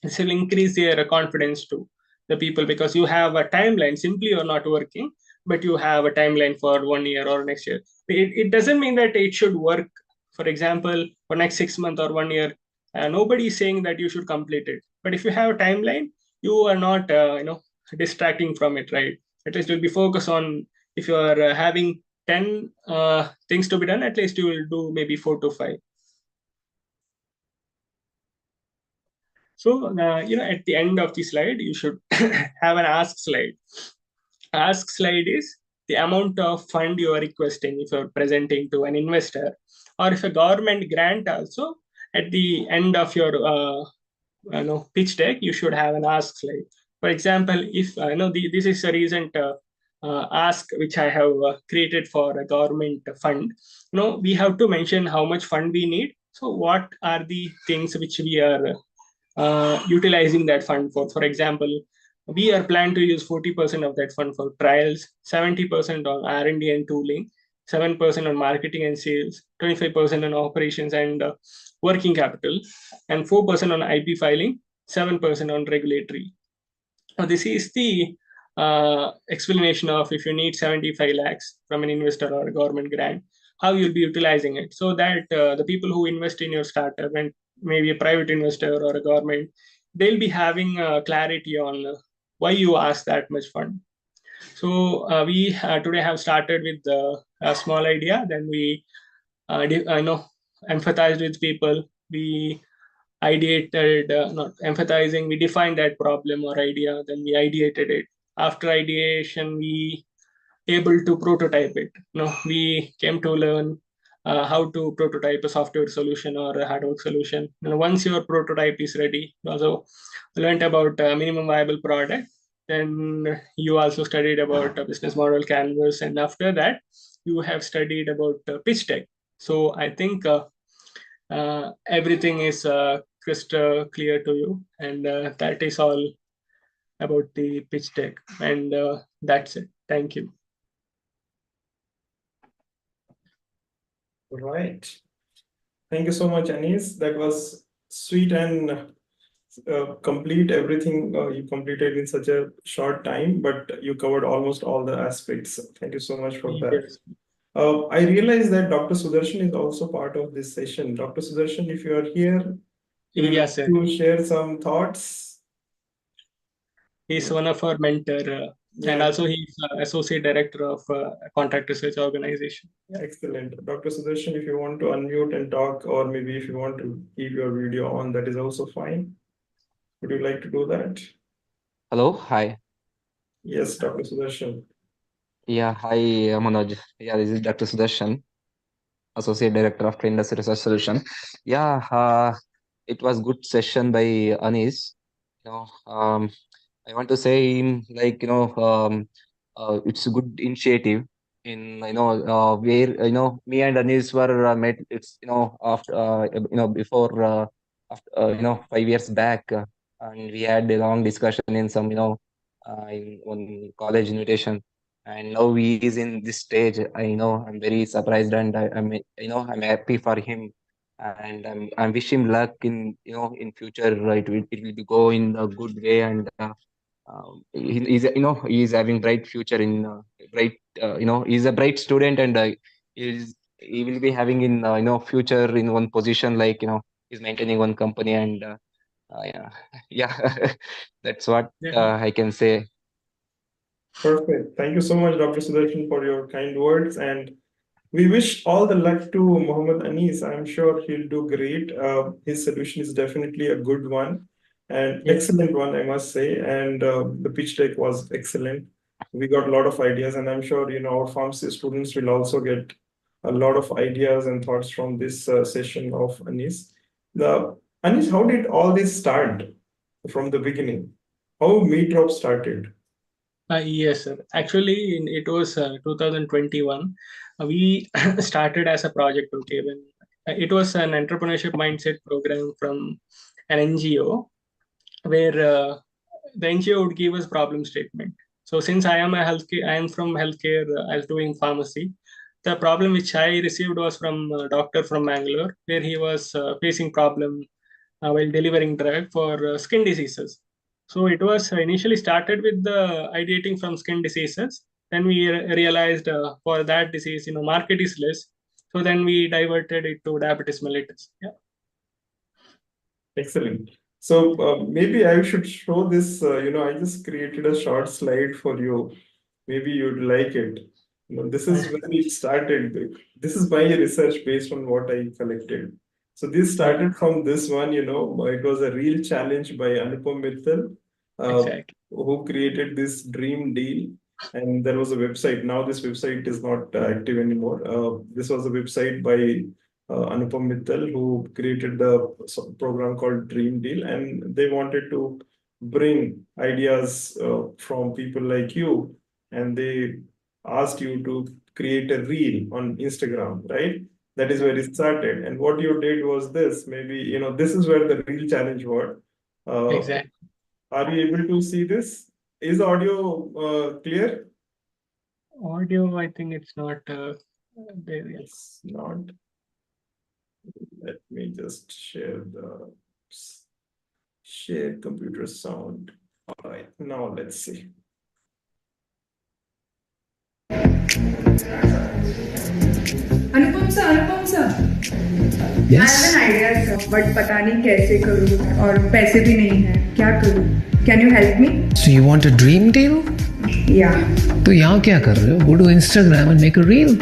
This will increase their confidence to the people, because you have a timeline. Simply you're not working, but you have a timeline for 1 year or next year. It doesn't mean that it should work, for example, for next 6 months or 1 year. Nobody is saying that you should complete it, but if you have a timeline, you are not distracting from it, right? At least you'll be focused on, if you are having 10 things to be done, at least you will do maybe 4 to 5. So, at the end of the slide, you should have an ask slide. Ask slide is the amount of fund you are requesting if you're presenting to an investor, or if a government grant also. At the end of your pitch deck, you should have an ask slide. For example, if this is a recent ask which I have created for a government fund. We have to mention how much fund we need. So what are the things which we are utilizing that fund for? For example, we are planning to use 40% of that fund for trials, 70% on R&D and tooling, 7% on marketing and sales, 25% on operations and working capital, and 4% on IP filing, 7% on regulatory. Now, this is the explanation of, if you need 75 lakhs from an investor or a government grant, how you'll be utilizing it, so that the people who invest in your startup, and maybe a private investor or a government, they'll be having clarity on why you ask that much fund. So we today have started with a small idea. Then we, empathized with people. We ideated, not empathizing, we defined that problem or idea. Then we ideated it. After ideation, we able to prototype it. We came to learn how to prototype a software solution or a hardware solution. And once your prototype is ready, you also learned about minimum viable product. Then you also studied about a business model canvas, and after that, you have studied about pitch deck. So I think everything is crystal clear to you, and that is all about the pitch deck. And that's it. Thank you. Right. Thank you so much, Anis. That was sweet and complete. Everything you completed in such a short time, but you covered almost all the aspects. Thank you so much for that. Yes. I realize that Dr. Sudarshan is also part of this session. Dr. Sudarshan, if you are here, would you Yes, like sir. to share some thoughts? He's one of our mentor, and Yeah, also he's associate director of contract research organization. excellent. Dr. Sudarshan, if you want to unmute and talk, or maybe if you want to keep your video on, that is also fine. Would you like to do that? Hello, hi. Yes, Dr. Sudarshan. Yeah, hi, Manoj. Yeah, this is Dr. Sudarshan, Associate Director of Industry Research Solution. Yeah, it was good session by Anis. You know, I want to say it's a good initiative in where me and Anis were met. It's after before after 5 years back, and we had a long discussion in some in one college invitation, and now he is in this stage. I'm very surprised, and I'm happy for him, and I wish him luck in in future. It will be go in a good way, and he's having bright future in bright he's a bright student, and he will be having in future in one position, like he's maintaining one company, and yeah. Yeah. That's what Yeah. I can say. Perfect. Thank you so much, Dr. Sudarshan, for your kind words. And we wish all the luck to Mohammed Anis. I'm sure he'll do great. His solution is definitely a good one and Yes. excellent one, I must say. And the pitch deck was excellent. We got a lot of ideas, and I'm sure our pharmacy students will also get a lot of ideas and thoughts from this session of Anis. Anis, how did all this start from the beginning? How Meetrop started? Yes, sir. Actually, it was 2021. We started as a project. Okay, when it was an entrepreneurship mindset program from an NGO, where the NGO would give us problem statement. So since I am from healthcare. I was doing pharmacy. The problem which I received was from a doctor from Bangalore, where he was facing problem while delivering drug for skin diseases. So it was initially started with the ideating from skin diseases. Then we realized for that disease, market is less. So then we diverted it to diabetes mellitus. Yeah. Excellent. So maybe I should show this. I just created a short slide for you. Maybe you'd like it. This is when it started. This is my research based on what I collected. So this started from this one. It was a real challenge by Anupam Mittal, Exactly. who created this dream deal. And there was a website. Now this website is not active anymore. This was a website by Anupam Mittal, who created the program called Dream Deal, and they wanted to bring ideas from people like you, and they asked you to create a reel on Instagram, right? That is where it started. And what you did was this. Maybe this is where the real challenge was. Exactly. Are you able to see this? Is the audio clear? Audio, I think it's not there. Yeah. It's not. Let me just share computer sound. All right, now let's see. Anupam sir Yes. I have an idea sir, but पता नहीं कैसे करूँ और पैसे भी नहीं है क्या करूँ Can you help me? So you want a dream deal? Yeah. तो यहाँ क्या कर रहे हो? Go to Instagram and make a reel.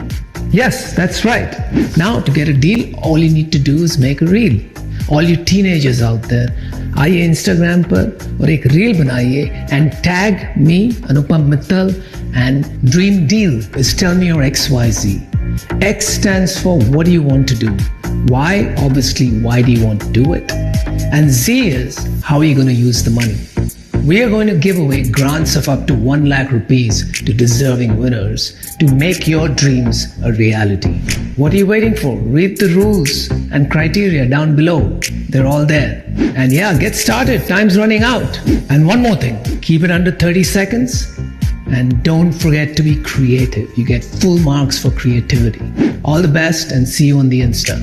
Yes, that's right. Now to get a deal, all you need to do is make a reel. All you teenagers out there, आइए Instagram पर और एक reel बनाइए and tag me, Anupam Mittal, and dream deal is tell me your XYZ. X stands for what do you want to do? Y, obviously, why do you want to do it? And Z is how are you going to use the money? We are going to give away grants of up to 1 lakh rupees to deserving winners to make your dreams a reality. What are you waiting for? Read the rules and criteria down below. They're all there. And yeah, get started. Time's running out. And one more thing, keep it under 30 seconds. And don't forget to be creative. You get full marks for creativity. All the best and see you on the Insta.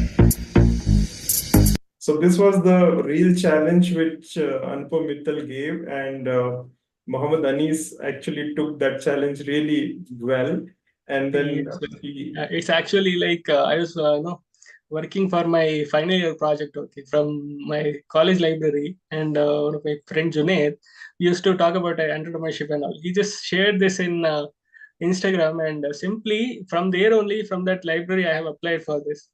So this was the real challenge which Anupam Mittal gave, and Mohammed Anis actually took that challenge really well. And then Yes, he, it's actually like I was working for my final year project, okay, from my college library, and one of my friend Junaid used to talk about entrepreneurship and all. He just shared this in Instagram, and simply from there only, from that library, I have applied for this.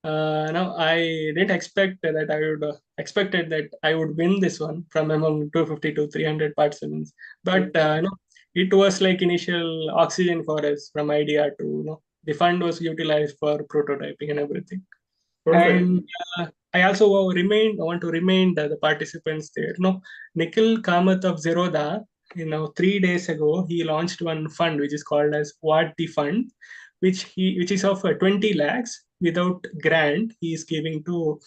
No, I didn't expect that I would expected that I would win this one from among 250 to 300 participants. But it was like initial oxygen for us from idea to the fund was utilized for prototyping and everything. perfect. And I also want to remind the participants there. Nikhil Kamath of Zerodha, 3 days ago, he launched one fund which is called as What the Fund, which is of 20 lakhs without grant. He is giving to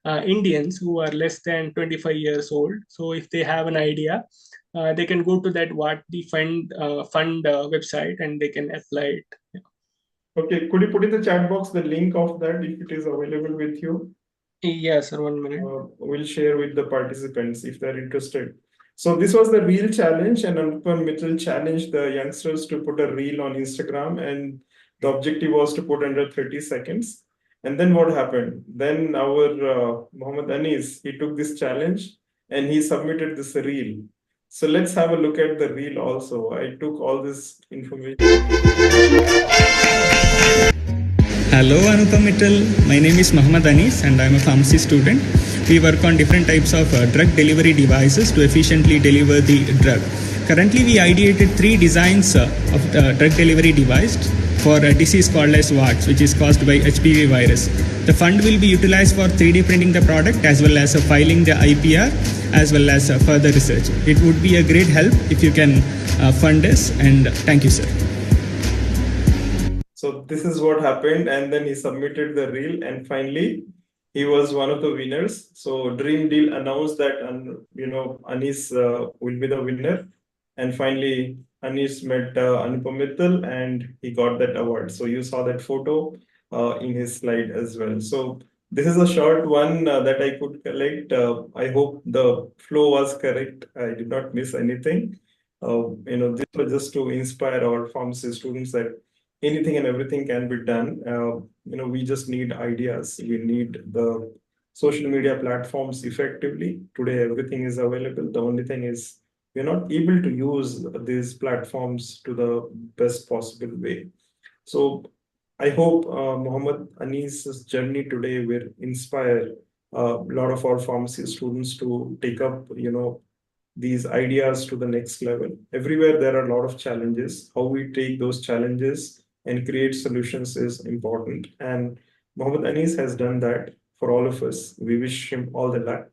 Indians who are less than 25 years old. So if they have an idea, they can go to that What the Fund website and they can apply it. Okay, could you put in the chat box the link of that if it is available with you? Yes, sir. 1 minute. We'll share with the participants if they're interested. So this was the reel challenge, and Anupam Mittal challenged the youngsters to put a reel on Instagram, and the objective was to put under 30 seconds. And then what happened? Then our Mohammed Anis, he took this challenge and he submitted this reel. So let's have a look at the reel also. I took all this information. Hello Anupam Mittal, my name is Mohammed Anis and I am a pharmacy student. We work on different types of drug delivery devices to efficiently deliver the drug. Currently we ideated 3 designs of drug delivery device for a disease called as WATS, which is caused by HPV virus. The fund will be utilized for 3D printing the product as well as filing the IPR as well as further research. It would be a great help if you can fund us, and thank you, sir. So this is what happened, and then he submitted the reel, and finally he was one of the winners. So Dream Deal announced that, Anis will be the winner, and finally Anis met Anupam Mittal, and he got that award. So you saw that photo in his slide as well. So this is a short one that I could collect. I hope the flow was correct. I did not miss anything. This was just to inspire our pharmacy students that anything and everything can be done. We just need ideas. We need the social media platforms effectively. Today, everything is available. The only thing is we're not able to use these platforms to the best possible way. So I hope Mohammed Anis's journey today will inspire a lot of our pharmacy students to take up, these ideas to the next level. Everywhere there are a lot of challenges. How we take those challenges and create solutions is important. And Mohammed Anis has done that for all of us. We wish him all the luck.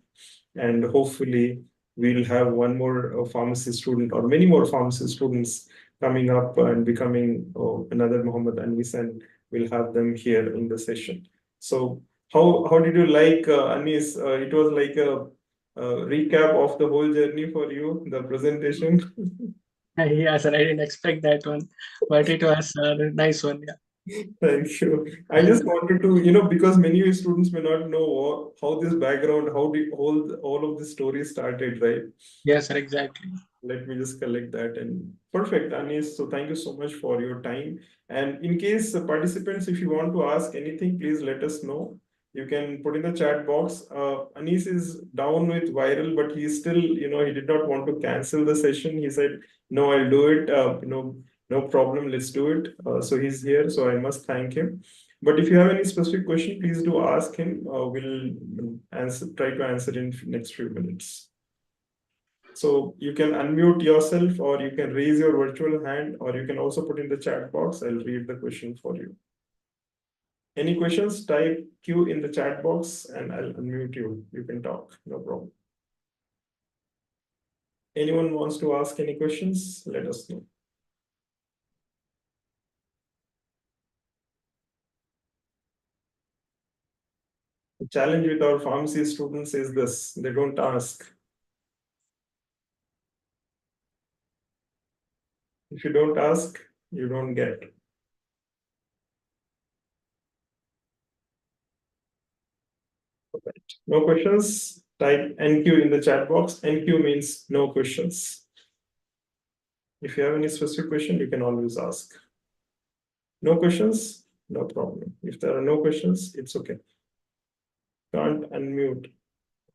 And hopefully we'll have one more pharmacy student or many more pharmacy students coming up and becoming another Mohammed Anis, and we'll have them here in the session. So how did you like Anis? It was like a recap of the whole journey for you, the presentation. Yeah, sir, I didn't expect that one, but it was a nice one. Yeah. Thank you. I just wanted to, because many students may not know how this background, how the all of this story started, right? Yes, sir, exactly. Let me just collect that. And perfect, Anis. So thank you so much for your time. And in case participants, if you want to ask anything, please let us know. You can put in the chat box. Anis is down with viral, but he still, he did not want to cancel the session. He said, no, I'll do it. No problem, let's do it. So he's here, so I must thank him. But if you have any specific question, please do ask him. We'll try to answer in next few minutes. So you can unmute yourself, or you can raise your virtual hand, or you can also put in the chat box. I'll read the question for you. Any questions? Type Q in the chat box and I'll unmute you. You can talk, no problem. Anyone wants to ask any questions? Let us know. The challenge with our pharmacy students is this: they don't ask. If you don't ask, you don't get. No questions? Type NQ in the chat box. NQ means no questions. If you have any specific question, you can always ask. No questions? No problem. If there are no questions, it's okay. Can't unmute.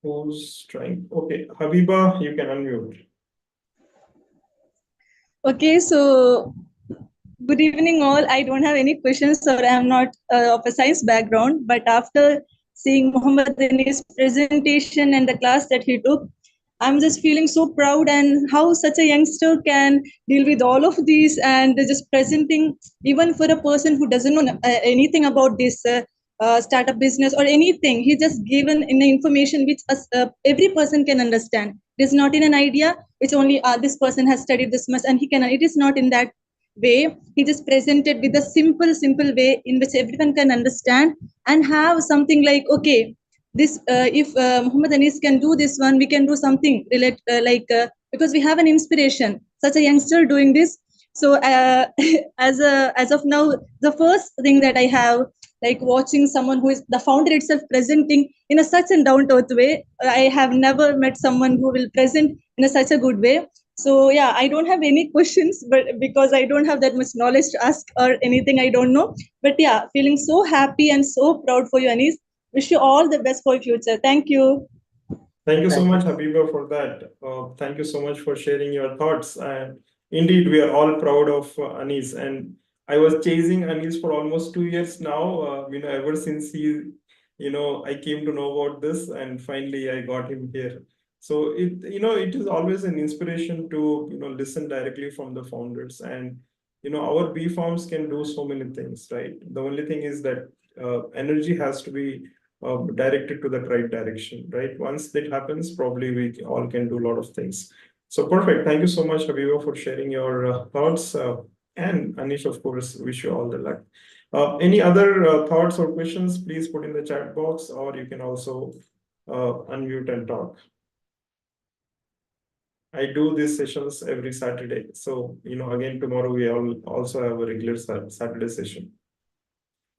Who's trying? Okay, Habiba, you can unmute. Okay, so good evening, all. I don't have any questions, or I'm not of a science background. But after seeing Muhammad Ani's presentation and the class that he took, I'm just feeling so proud and how such a youngster can deal with all of these and just presenting, even for a person who doesn't know anything about this startup business or anything. He just given in the information which every person can understand. It is not in an idea which only this person has studied this much and he can. It is not in that way. He just presented with a simple way in which everyone can understand and have something like, okay, this if Muhammad Anis can do this one, we can do something because we have an inspiration, such a youngster doing this. So as of now, the first thing that I have, like watching someone who is the founder itself presenting in a such a down to earth way. I have never met someone who will present in a such a good way. So yeah, I don't have any questions, but because I don't have that much knowledge to ask or anything I don't know. But yeah, feeling so happy and so proud for you, Anis. Wish you all the best for your future. Thank you. Thank you so Thank much, Habiba, for that. Thank you so much for sharing your thoughts. And indeed, we are all proud of Anis. And I was chasing Anis for almost 2 years now. Ever since I came to know about this, and finally I got him here. So it is always an inspiration to listen directly from the founders. And our B farms can do so many things, right? The only thing is that energy has to be directed to the right direction, right? Once that happens, probably we all can do a lot of things. So perfect. Thank you so much, Habiba, for sharing your thoughts. And Anish, of course, wish you all the luck. Any other thoughts or questions, please put in the chat box, or you can also unmute and talk. I do these sessions every Saturday. So, again, tomorrow we also have a regular Saturday session.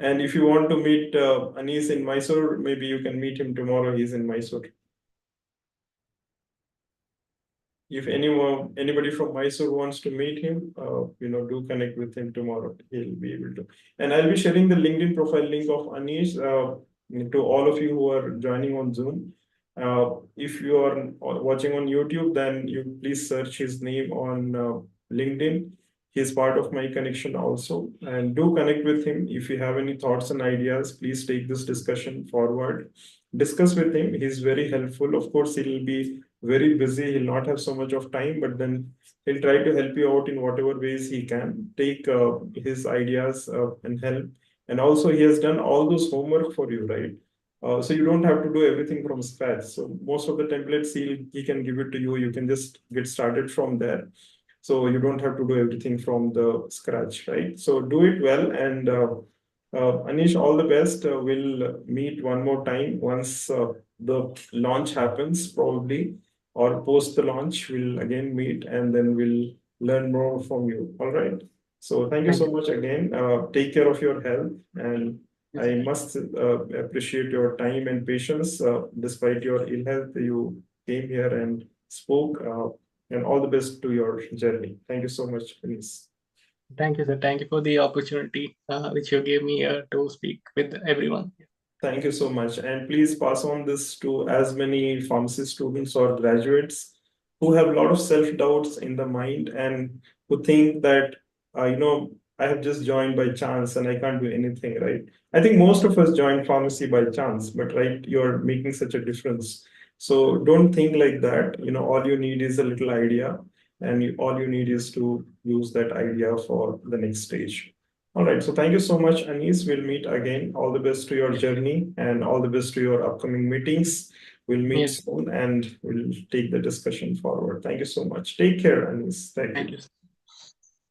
And if you want to meet Anis in Mysore, maybe you can meet him tomorrow. He's in Mysore. If anybody from Mysore wants to meet him, do connect with him tomorrow. He'll be able to. And I'll be sharing the LinkedIn profile link of Anish to all of you who are joining on Zoom. If you are watching on YouTube, then you please search his name on LinkedIn. He's part of my connection also. And do connect with him. If you have any thoughts and ideas, please take this discussion forward. Discuss with him. He's very helpful. Of course, he'll be very busy. He'll not have so much of time, but then he'll try to help you out in whatever ways he can. Take his ideas and help. And also, he has done all those homework for you, right? So you don't have to do everything from scratch. So most of the templates he can give it to you. You can just get started from there. So you don't have to do everything from the scratch, right? So do it well. And Anish, all the best. We'll meet one more time once the launch happens, probably, or post the launch. We'll again meet and then we'll learn more from you. All right. So thank you so much again. Take care of your health. And I must appreciate your time and patience. Despite your ill health, you came here and spoke. And all the best to your journey. Thank you so much, Anish. Thank you, sir. Thank you for the opportunity which you gave me here to speak with everyone. Thank you so much. And please pass on this to as many pharmacy students or graduates who have a lot of self-doubts in the mind and who think that, I have just joined by chance and I can't do anything, right? I think most of us join pharmacy by chance, but right, you're making such a difference. So don't think like that. All you need is a little idea and all you need is to use that idea for the next stage. All right. So thank you so much, Anis. We'll meet again. All the best to your journey and all the best to your upcoming meetings. We'll meet Yes. soon and we'll take the discussion forward. Thank you so much. Take care, Anis. Thank you. Thank you.